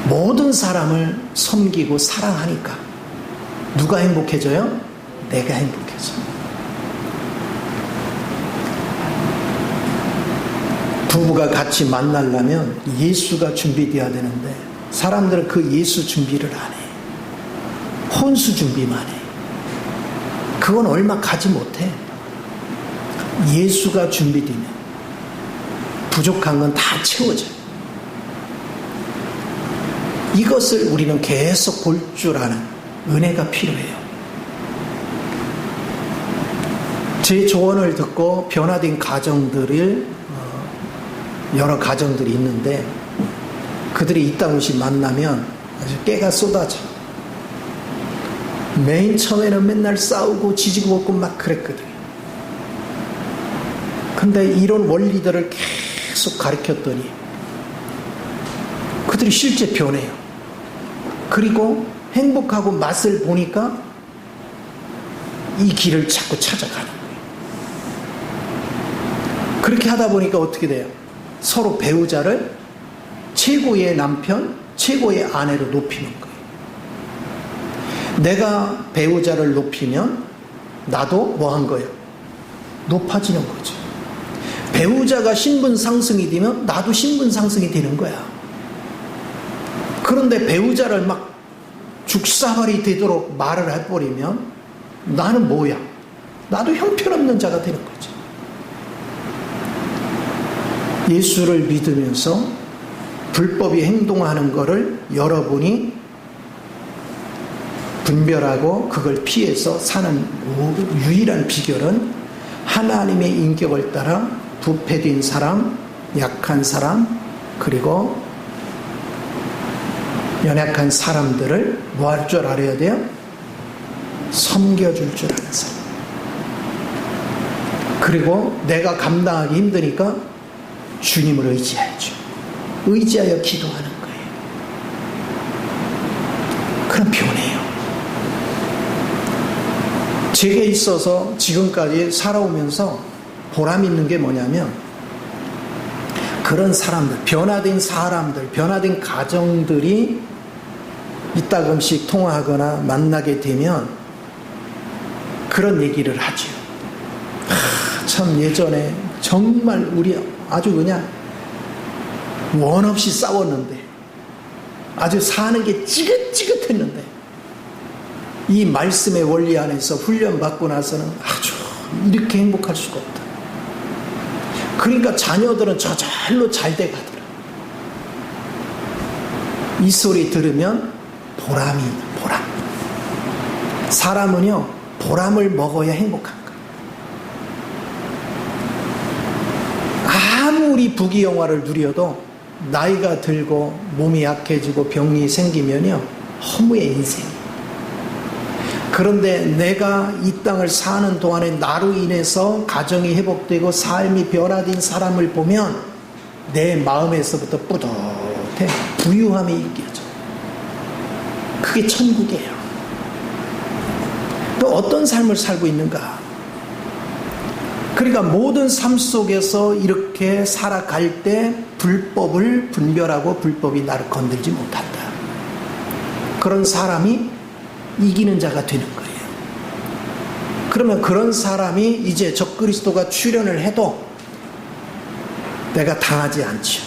모든 사람을 섬기고 사랑하니까 누가 행복해져요? 내가 행복해져. 부부가 같이 만나려면 예수가 준비되어야 되는데 사람들은 그 예수 준비를 안 해. 혼수 준비만 해. 그건 얼마 가지 못해. 예수가 준비되면 부족한 건 다 채워져요. 이것을 우리는 계속 볼 줄 아는 은혜가 필요해요. 제 조언을 듣고 변화된 가정들을 여러 가정들이 있는데 그들이 이따금씩 만나면 아주 깨가 쏟아져. 맨 처음에는 맨날 싸우고 지지고 볶고 막 그랬거든요. 근데 이런 원리들을 계속 가르쳤더니 그들이 실제 변해요. 그리고 행복하고 맛을 보니까 이 길을 자꾸 찾아가는 거예요. 그렇게 하다 보니까 어떻게 돼요? 서로 배우자를 최고의 남편, 최고의 아내로 높이는 거예요. 내가 배우자를 높이면 나도 뭐 한 거예요? 높아지는 거죠. 배우자가 신분 상승이 되면 나도 신분 상승이 되는 거야. 그런데 배우자를 막 죽사발이 되도록 말을 해버리면 나는 뭐야? 나도 형편없는 자가 되는 거죠. 예수를 믿으면서 불법이 행동하는 것을 여러분이 분별하고 그걸 피해서 사는 유일한 비결은 하나님의 인격을 따라 부패된 사람, 약한 사람, 그리고 연약한 사람들을 뭐 할 줄 알아야 돼요? 섬겨줄 줄 아는 사람. 그리고 내가 감당하기 힘드니까 주님을 의지하죠. 의지하여 기도하는 거예요. 그럼 변해요. 제게 있어서 지금까지 살아오면서 보람 있는 게 뭐냐면 그런 사람들, 변화된 사람들, 변화된 가정들이 이따금씩 통화하거나 만나게 되면 그런 얘기를 하죠. 참 예전에 정말 우리 아주 그냥 원 없이 싸웠는데 아주 사는 게 지긋지긋했는데 이 말씀의 원리 안에서 훈련받고 나서는 아주 이렇게 행복할 수가 없다. 그러니까 자녀들은 저절로 잘 돼가더라. 이 소리 들으면 보람. 사람은요 보람을 먹어야 행복한 거예요. 아무리 부귀영화를 누려도 나이가 들고 몸이 약해지고 병이 생기면요 허무의 인생이에요. 그런데 내가 이 땅을 사는 동안에 나로 인해서 가정이 회복되고 삶이 변화된 사람을 보면 내 마음에서부터 뿌듯해 부유함이 느껴져. 그게 천국이에요. 또 어떤 삶을 살고 있는가? 그러니까 모든 삶 속에서 이렇게 살아갈 때 불법을 분별하고 불법이 나를 건들지 못한다. 그런 사람이 이기는 자가 되는 거예요. 그러면 그런 사람이 이제 적그리스도가 출현을 해도 내가 당하지 않죠.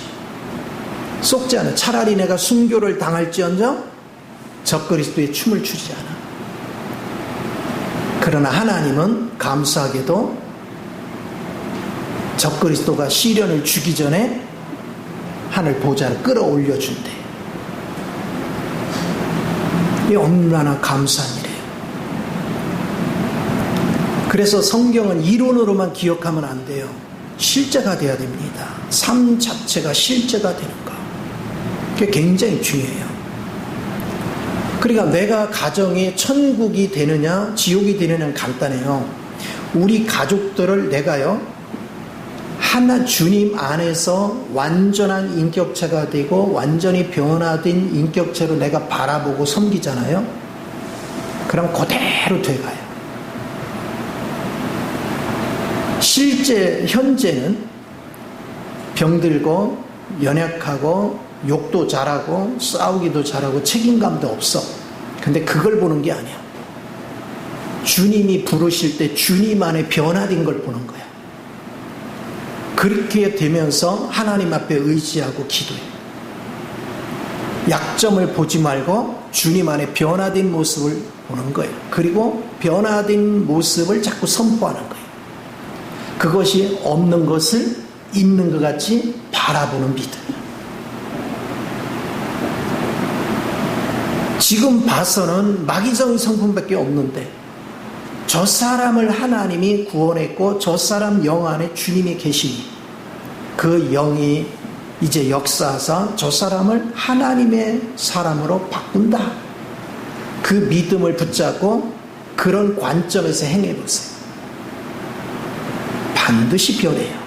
속지 않아. 차라리 내가 순교를 당할지언정 적그리스도의 춤을 추지 않아. 그러나 하나님은 감사하게도 적그리스도가 시련을 주기 전에 하늘 보좌를 끌어올려 준대. 이게 얼마나 감사한 일이에요. 그래서 성경은 이론으로만 기억하면 안 돼요. 실제가 돼야 됩니다. 삶 자체가 실제가 되는 거. 그게 굉장히 중요해요. 그러니까 내가 가정이 천국이 되느냐 지옥이 되느냐는 간단해요. 우리 가족들을 내가요 하나 주님 안에서 완전한 인격체가 되고 완전히 변화된 인격체로 내가 바라보고 섬기잖아요. 그럼 그대로 돼가요. 실제 현재는 병들고 연약하고 욕도 잘하고 싸우기도 잘하고 책임감도 없어. 근데 그걸 보는 게 아니야. 주님이 부르실 때 주님 안에 변화된 걸 보는 거야. 그렇게 되면서 하나님 앞에 의지하고 기도해. 약점을 보지 말고 주님 안에 변화된 모습을 보는 거예요. 그리고 변화된 모습을 자꾸 선포하는 거예요. 그것이 없는 것을 있는 것 같이 바라보는 믿음. 지금 봐서는 마귀적인 성품밖에 없는데 저 사람을 하나님이 구원했고 저 사람 영 안에 주님이 계시니 그 영이 이제 역사하사 저 사람을 하나님의 사람으로 바꾼다. 그 믿음을 붙잡고 그런 관점에서 행해보세요. 반드시 변해요.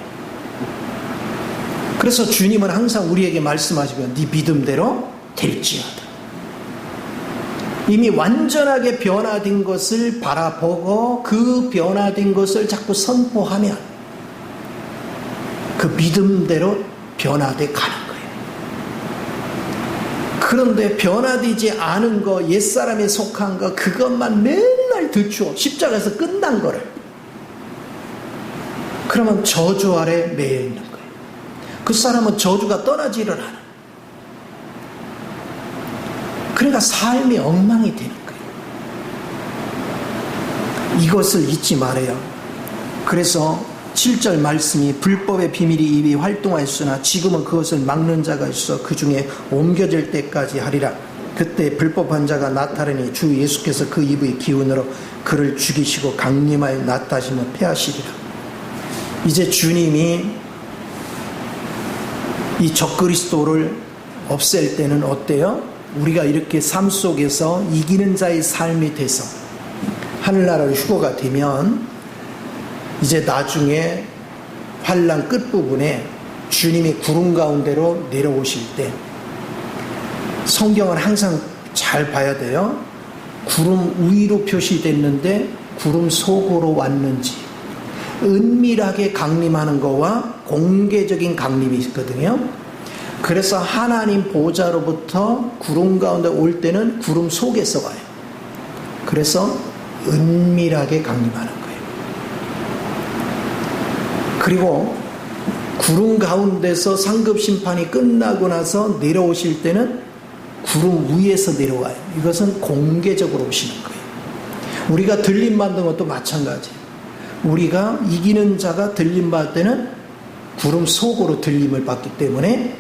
그래서 주님은 항상 우리에게 말씀하시면 네 믿음대로 될지어다. 이미 완전하게 변화된 것을 바라보고 그 변화된 것을 자꾸 선포하면 그 믿음대로 변화돼 가는 거예요. 그런데 변화되지 않은 거, 옛사람에 속한 거, 그것만 맨날 들추어 십자가에서 끝난 거를, 그러면 저주 아래 매여 있는 거예요. 그 사람은 저주가 떠나지를 않아. 그러니까 삶이 엉망이 되는 거예요. 이것을 잊지 말아요. 그래서 7절 말씀이 불법의 비밀이 입이 활동하였으나 지금은 그것을 막는 자가 있어 그 중에 옮겨질 때까지 하리라. 그때 불법한 자가 나타나니 주 예수께서 그 입의 기운으로 그를 죽이시고 강림하여 나타나시며 패하시리라. 이제 주님이 이 적그리스도를 없앨 때는 어때요? 우리가 이렇게 삶 속에서 이기는 자의 삶이 돼서 하늘나라로 휴거가 되면 이제 나중에 환난 끝부분에 주님이 구름 가운데로 내려오실 때 성경은 항상 잘 봐야 돼요. 구름 위로 표시됐는데 구름 속으로 왔는지, 은밀하게 강림하는 거와 공개적인 강림이 있거든요. 그래서 하나님 보좌로부터 구름 가운데 올 때는 구름 속에서 와요. 그래서 은밀하게 강림하는 거예요. 그리고 구름 가운데서 상급 심판이 끝나고 나서 내려오실 때는 구름 위에서 내려와요. 이것은 공개적으로 오시는 거예요. 우리가 들림 받는 것도 마찬가지예요. 우리가 이기는 자가 들림 받을 때는 구름 속으로 들림을 받기 때문에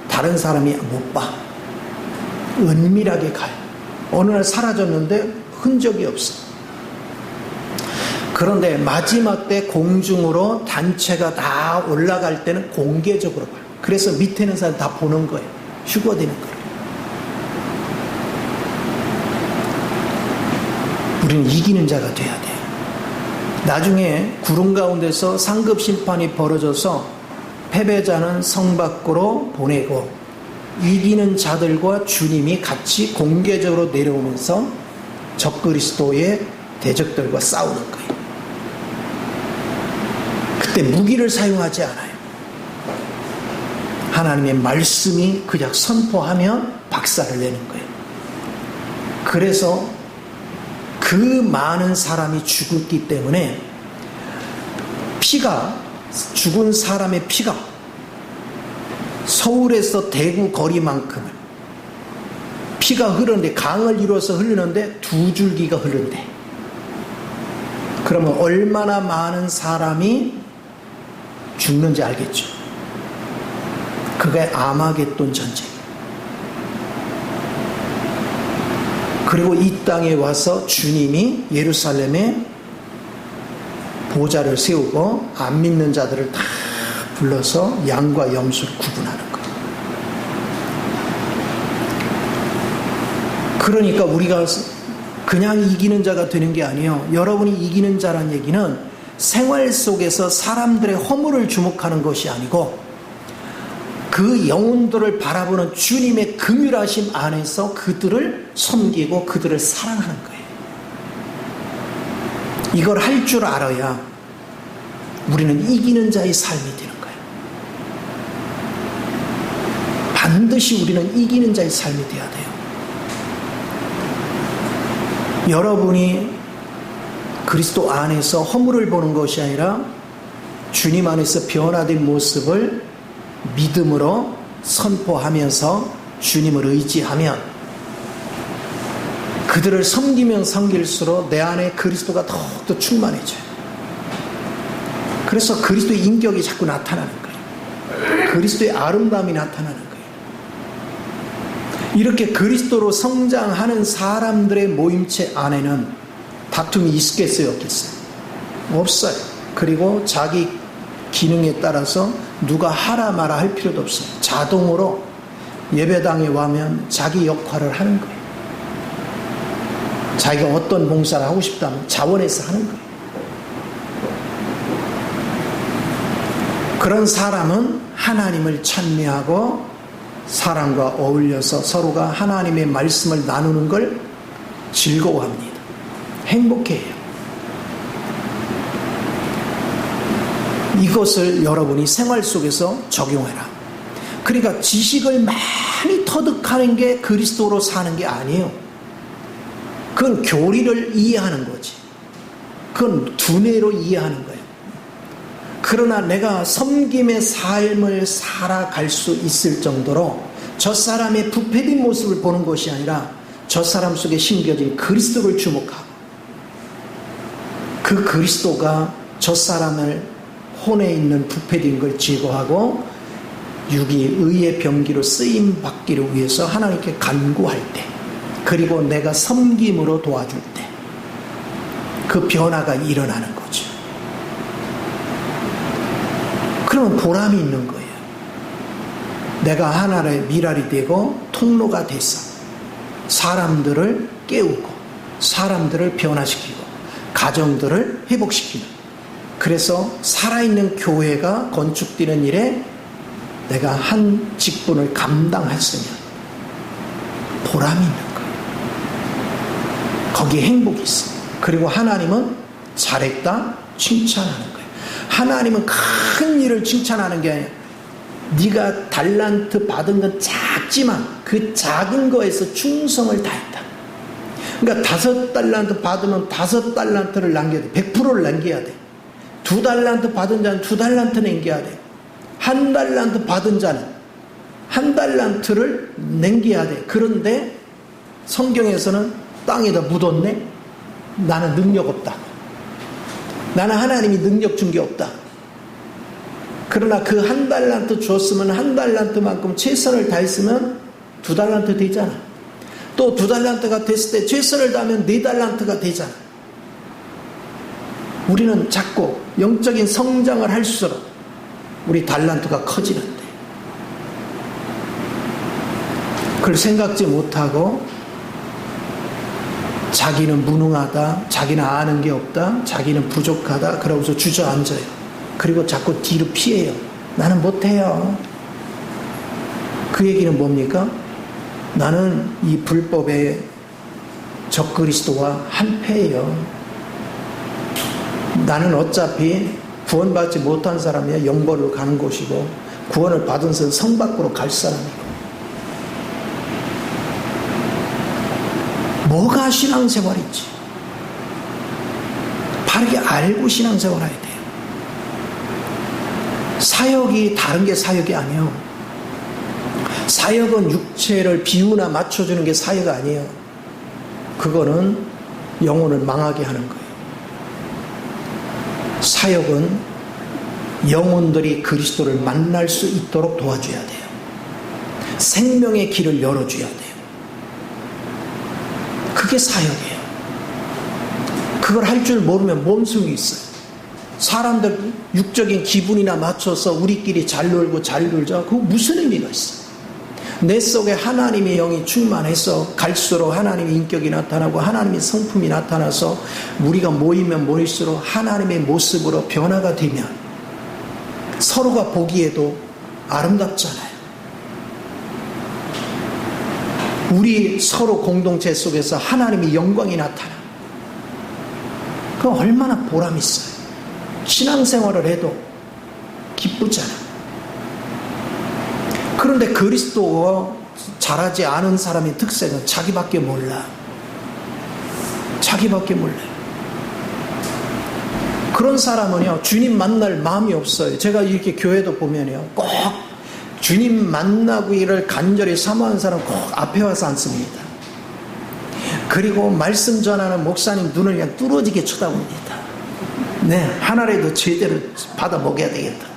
다른 사람이 못 봐. 은밀하게 가요. 어느 날 사라졌는데 흔적이 없어. 그런데 마지막 때 공중으로 단체가 다 올라갈 때는 공개적으로 봐요. 그래서 밑에 있는 사람 다 보는 거예요. 휴거되는 거예요. 우리는 이기는 자가 돼야 돼요. 나중에 구름 가운데서 상급 심판이 벌어져서 패배자는 성 밖으로 보내고 이기는 자들과 주님이 같이 공개적으로 내려오면서 적그리스도의 대적들과 싸우는 거예요. 그때 무기를 사용하지 않아요. 하나님의 말씀이 그냥 선포하면 박살을 내는 거예요. 그래서 그 많은 사람이 죽었기 때문에 죽은 사람의 피가 서울에서 대구 거리만큼을 피가 흐르는데, 강을 이루어서 흐르는데 2줄기가 흐른대. 그러면 얼마나 많은 사람이 죽는지 알겠죠. 그게 아마겟돈 전쟁. 그리고 이 땅에 와서 주님이 예루살렘에 보좌를 세우고 안 믿는 자들을 다 불러서 양과 염소를 구분하는 거예요. 그러니까 우리가 그냥 이기는 자가 되는 게 아니에요. 여러분이 이기는 자란 얘기는 생활 속에서 사람들의 허물을 주목하는 것이 아니고 그 영혼들을 바라보는 주님의 긍휼하심 안에서 그들을 섬기고 그들을 사랑하는 거예요. 이걸 할 줄 알아야 우리는 이기는 자의 삶이 되는 거예요. 반드시 우리는 이기는 자의 삶이 되어야 돼요. 여러분이 그리스도 안에서 허물을 보는 것이 아니라 주님 안에서 변화된 모습을 믿음으로 선포하면서 주님을 의지하면 그들을 섬기면 섬길수록 내 안에 그리스도가 더욱더 충만해져요. 그래서 그리스도의 인격이 자꾸 나타나는 거예요. 그리스도의 아름다움이 나타나는 거예요. 이렇게 그리스도로 성장하는 사람들의 모임체 안에는 다툼이 있겠어요, 없겠어요? 없어요. 그리고 자기 기능에 따라서 누가 하라 마라 할 필요도 없어요. 자동으로 예배당에 와면 자기 역할을 하는 거예요. 자기가 어떤 봉사를 하고 싶다면 자원해서 하는 거예요. 그런 사람은 하나님을 찬미하고 사람과 어울려서 서로가 하나님의 말씀을 나누는 걸 즐거워합니다. 행복해해요. 이것을 여러분이 생활 속에서 적용해라. 그러니까 지식을 많이 터득하는 게 그리스도로 사는 게 아니에요. 그건 교리를 이해하는 거지. 그건 두뇌로 이해하는 거예요. 그러나 내가 섬김의 삶을 살아갈 수 있을 정도로 저 사람의 부패된 모습을 보는 것이 아니라 저 사람 속에 심겨진 그리스도를 주목하고 그 그리스도가 저 사람을 혼에 있는 부패된 걸 제거하고 육이 의의 병기로 쓰임 받기를 위해서 하나님께 간구할 때, 그리고 내가 섬김으로 도와줄 때 그 변화가 일어나는 거죠. 그러면 보람이 있는 거예요. 내가 하나의 미랄이 되고 통로가 돼서 사람들을 깨우고 사람들을 변화시키고 가정들을 회복시키는, 그래서 살아있는 교회가 건축되는 일에 내가 한 직분을 감당했으면 보람이 있는 거예요. 거기에 행복이 있어요. 그리고 하나님은 잘했다 칭찬하는 거예요. 하나님은 큰 일을 칭찬하는 게 아니라 네가 달란트 받은 건 작지만 그 작은 거에서 충성을 다했다. 그러니까 5달란트 받으면 5달란트를 남겨야 돼. 100%를 남겨야 돼. 2달란트 받은 자는 2달란트 남겨야 돼. 1달란트 받은 자는 1달란트를 남겨야 돼. 그런데 성경에서는 땅에다 묻었네. 나는 능력 없다. 나는 하나님이 능력 준 게 없다. 그러나 그 1달란트 줬으면 1달란트만큼 최선을 다했으면 2달란트 되잖아. 또 2달란트가 됐을 때 최선을 다하면 4달란트가 되잖아. 우리는 자꾸 영적인 성장을 할수록 우리 달란트가 커지는데 그걸 생각지 못하고 자기는 무능하다, 자기는 아는 게 없다, 자기는 부족하다 그러고서 주저앉아요. 그리고 자꾸 뒤로 피해요. 나는 못해요. 그 얘기는 뭡니까? 나는 이 불법의 적그리스도와 한패예요. 나는 어차피 구원받지 못한 사람이야. 영벌로 가는 곳이고 구원을 받은 사람은 성 밖으로 갈 사람이고. 뭐가 신앙생활이지? 바르게 알고 신앙생활 해야 돼요. 사역이 다른 게 사역이 아니에요. 사역은 육체를 비우나 맞춰주는 게 사역 아니에요. 그거는 영혼을 망하게 하는 거예요. 사역은 영혼들이 그리스도를 만날 수 있도록 도와줘야 돼요. 생명의 길을 열어줘야 돼요. 그게 사역이에요. 그걸 할 줄 모르면 몸속이 있어요. 사람들 육적인 기분이나 맞춰서 우리끼리 잘 놀고 잘 놀자. 그거 무슨 의미가 있어? 내 속에 하나님의 영이 충만해서 갈수록 하나님의 인격이 나타나고 하나님의 성품이 나타나서 우리가 모이면 모일수록 하나님의 모습으로 변화가 되면 서로가 보기에도 아름답잖아요. 우리 서로 공동체 속에서 하나님의 영광이 나타나. 그럼 얼마나 보람 있어요. 신앙생활을 해도 기쁘잖아. 그런데 그리스도가 잘하지 않은 사람의 특색은 자기밖에 몰라. 자기밖에 몰라. 그런 사람은요, 주님 만날 마음이 없어요. 제가 이렇게 교회도 보면요, 꼭 주님 만나기를 간절히 사모하는 사람 꼭 앞에 와서 앉습니다. 그리고 말씀 전하는 목사님 눈을 그냥 뚫어지게 쳐다봅니다. 네, 하나라도 제대로 받아 먹여야 되겠다.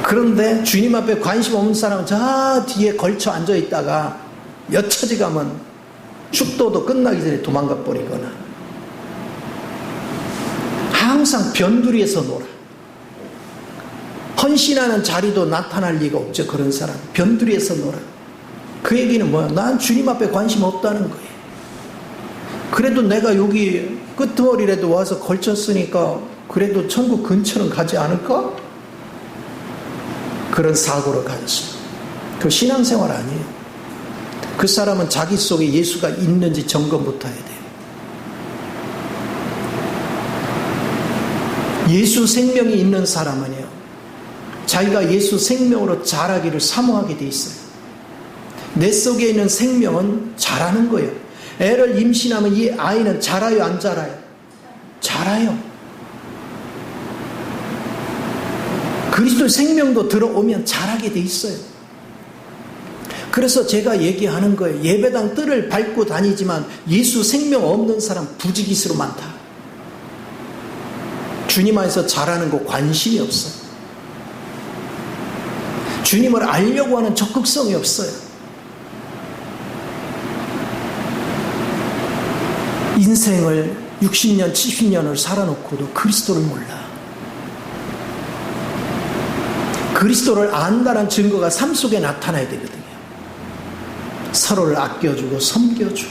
그런데 주님 앞에 관심 없는 사람은 저 뒤에 걸쳐 앉아 있다가 여차지 가면 축도도 끝나기 전에 도망가 버리거나 항상 변두리에서 놀아. 헌신하는 자리도 나타날 리가 없죠. 그런 사람 변두리에서 놀아. 그 얘기는 뭐야? 난 주님 앞에 관심 없다는 거예요. 그래도 내가 여기 끄트머리라도 와서 걸쳤으니까 그래도 천국 근처는 가지 않을까? 그런 사고로 가졌어요. 그 신앙생활 아니에요. 그 사람은 자기 속에 예수가 있는지 점검부터 해야 돼요. 예수 생명이 있는 사람은요, 자기가 예수 생명으로 자라기를 사모하게 돼 있어요. 내 속에 있는 생명은 자라는 거예요. 애를 임신하면 이 아이는 자라요, 안 자라요? 자라요. 그리스도의 생명도 들어오면 자라게 돼 있어요. 그래서 제가 얘기하는 거예요. 예배당 뜰을 밟고 다니지만 예수 생명 없는 사람 부지기수로 많다. 주님 안에서 자라는 거 관심이 없어요. 주님을 알려고 하는 적극성이 없어요. 인생을 60년, 70년을 살아놓고도 그리스도를 몰라. 그리스도를 안다는 증거가 삶 속에 나타나야 되거든요. 서로를 아껴주고 섬겨주고,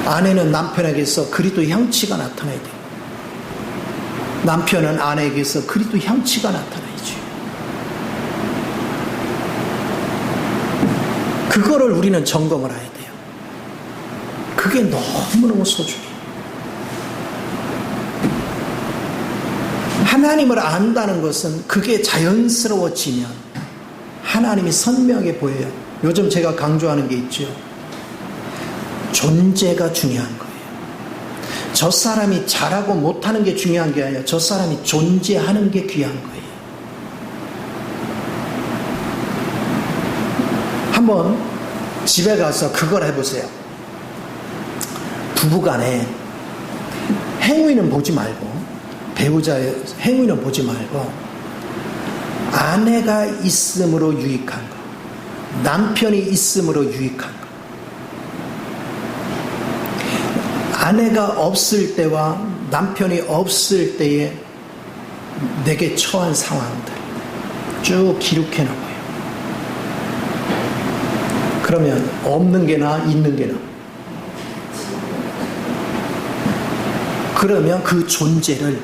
아내는 남편에게서 그리스도 향취가 나타나야 돼요. 남편은 아내에게서 그리스도 향취가 나타나야죠. 그거를 우리는 점검을 해야 돼요. 그게 너무너무 소중해요. 하나님을 안다는 것은 그게 자연스러워지면 하나님이 선명하게 보여요. 요즘 제가 강조하는 게 있죠. 존재가 중요한 거예요. 저 사람이 잘하고 못하는 게 중요한 게 아니라 저 사람이 존재하는 게 귀한 거예요. 한번 집에 가서 그걸 해보세요. 부부간에 행위는 보지 말고, 배우자의 행위는 보지 말고, 아내가 있음으로 유익한 거, 남편이 있음으로 유익한 거, 아내가 없을 때와 남편이 없을 때에 내게 처한 상황들 쭉 기록해 놓아요. 그러면 없는 게 나아, 있는 게 나아? 그러면 그 존재를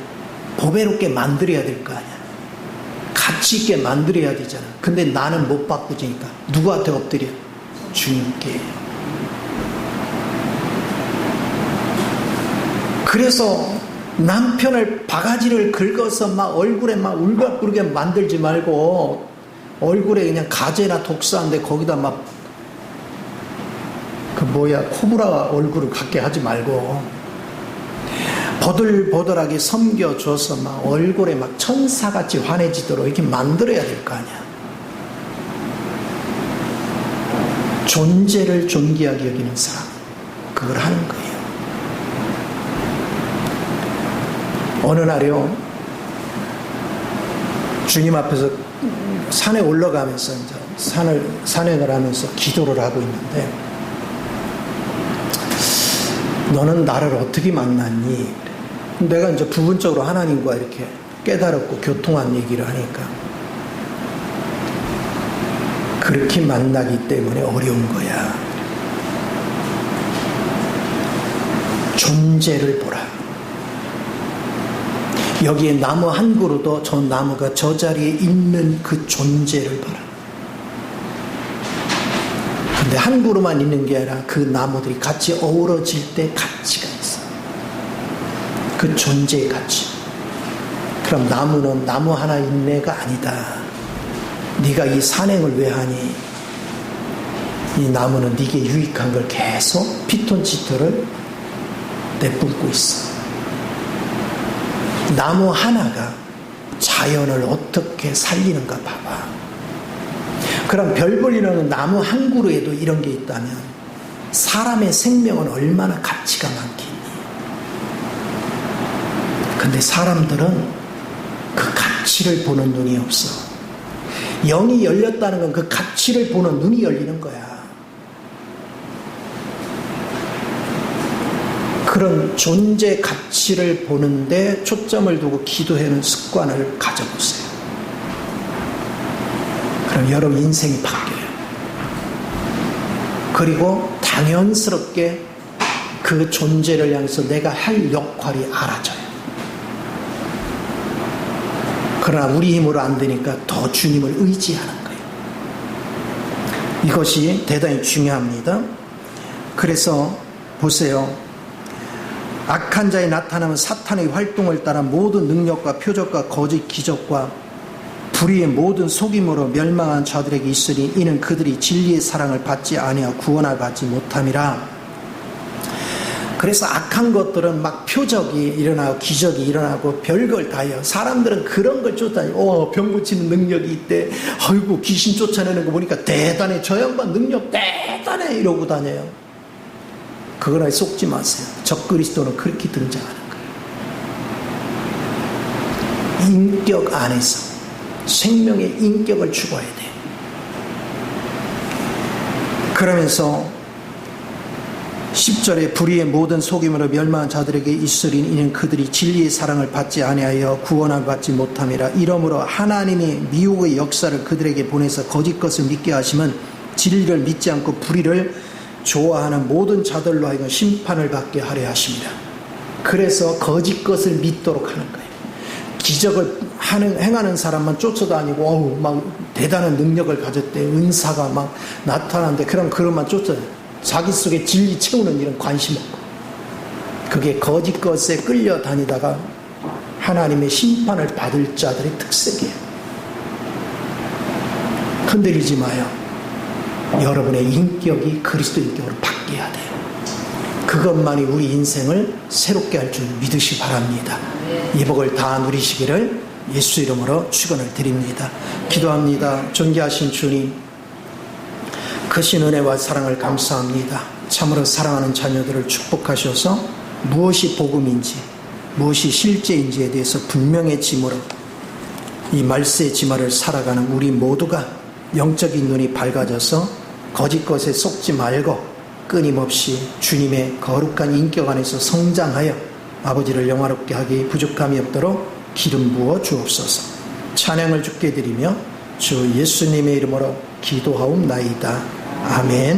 보배롭게 만들어야 될 거 아니야. 가치 있게 만들어야 되잖아. 근데 나는 못 바꾸니까 누구한테 엎드려? 주님께. 그래서 남편을 바가지를 긁어서 막 얼굴에 막 울긋불긋 만들지 말고, 얼굴에 그냥 가재나 독사인데 거기다 막 코브라 얼굴을 갖게 하지 말고 버들버들하게 섬겨줘서 막 얼굴에 막 천사같이 환해지도록 이렇게 만들어야 될 거 아니야. 존재를 존귀하게 여기는 사람, 그걸 하는 거예요. 어느 날이요, 주님 앞에서 산에 올라가면서 이제 산행을 하면서 기도를 하고 있는데, 너는 나를 어떻게 만났니? 내가 이제 부분적으로 하나님과 이렇게 깨달았고 교통한 얘기를 하니까, 그렇게 만나기 때문에 어려운 거야. 존재를 보라. 여기에 나무 한 그루도 저 나무가 저 자리에 있는 그 존재를 봐라. 근데 한 그루만 있는 게 아니라 그 나무들이 같이 어우러질 때 가치가 있어. 그 존재의 가치. 그럼 나무는 나무 하나 인내가 아니다. 네가 이 산행을 왜 하니? 이 나무는 네게 유익한 걸 계속 피톤치드를 내뿜고 있어. 나무 하나가 자연을 어떻게 살리는가 봐봐. 그럼 별 보리라는 나무 한 그루에도 이런 게 있다면 사람의 생명은 얼마나 가치가 많겠니? 근데 사람들은 그 가치를 보는 눈이 없어. 영이 열렸다는 건 그 가치를 보는 눈이 열리는 거야. 그런 존재 가치를 보는데 초점을 두고 기도하는 습관을 가져보세요. 그럼 여러분 인생이 바뀌어요. 그리고 당연스럽게 그 존재를 향해서 내가 할 역할이 알아져요. 그러나 우리 힘으로 안 되니까 더 주님을 의지하는 거예요. 이것이 대단히 중요합니다. 그래서 보세요. 악한 자에 나타나면 사탄의 활동을 따라 모든 능력과 표적과 거짓 기적과 불의의 모든 속임으로 멸망한 자들에게 있으니 이는 그들이 진리의 사랑을 받지 아니하고 구원을 받지 못함이라. 그래서 악한 것들은 막 표적이 일어나고 기적이 일어나고 별걸 다 해요. 사람들은 그런 걸 쫓아다니고 병 고치는 능력이 있대. 아이고 귀신 쫓아내는 거 보니까 대단해. 저 양반 능력 대단해 이러고 다녀요. 그거나 속지 마세요. 적그리스도는 그렇게 등장하는 거예요. 인격 안에서 생명의 인격을 죽어야 돼요. 그러면서 10절에 불의의 모든 속임으로 멸망한 자들에게 있으리니 이는 그들이 진리의 사랑을 받지 아니하여 구원을 받지 못함이라. 이러므로 하나님이 미혹의 역사를 그들에게 보내서 거짓 것을 믿게 하시면 진리를 믿지 않고 불의를 좋아하는 모든 자들로 하여금 심판을 받게 하려 하십니다. 그래서 거짓 것을 믿도록 하는 거예요. 기적을 행하는 사람만 쫓아다니고 막 대단한 능력을 가졌대. 은사가 막 나타나는데 그런 그것만 쫓아다녀요. 자기 속에 진리 채우는 일은 관심 없고, 그게 거짓 것에 끌려다니다가 하나님의 심판을 받을 자들의 특색이에요. 흔들리지 마요. 여러분의 인격이 그리스도 인격으로 바뀌어야 돼요. 그것만이 우리 인생을 새롭게 할 줄 믿으시 바랍니다. 이 복을 다 누리시기를 예수 이름으로 축원을 드립니다. 기도합니다. 존귀하신 주님, 크신 은혜와 사랑을 감사합니다. 참으로 사랑하는 자녀들을 축복하셔서 무엇이 복음인지 무엇이 실제인지에 대해서 분명해짐으로 이 말세의 지마를 살아가는 우리 모두가 영적인 눈이 밝아져서 거짓 것에 속지 말고 끊임없이 주님의 거룩한 인격 안에서 성장하여 아버지를 영화롭게 하기 부족함이 없도록 기름 부어 주옵소서. 찬양을 주께 드리며 주 예수님의 이름으로 기도하옵나이다. 아멘.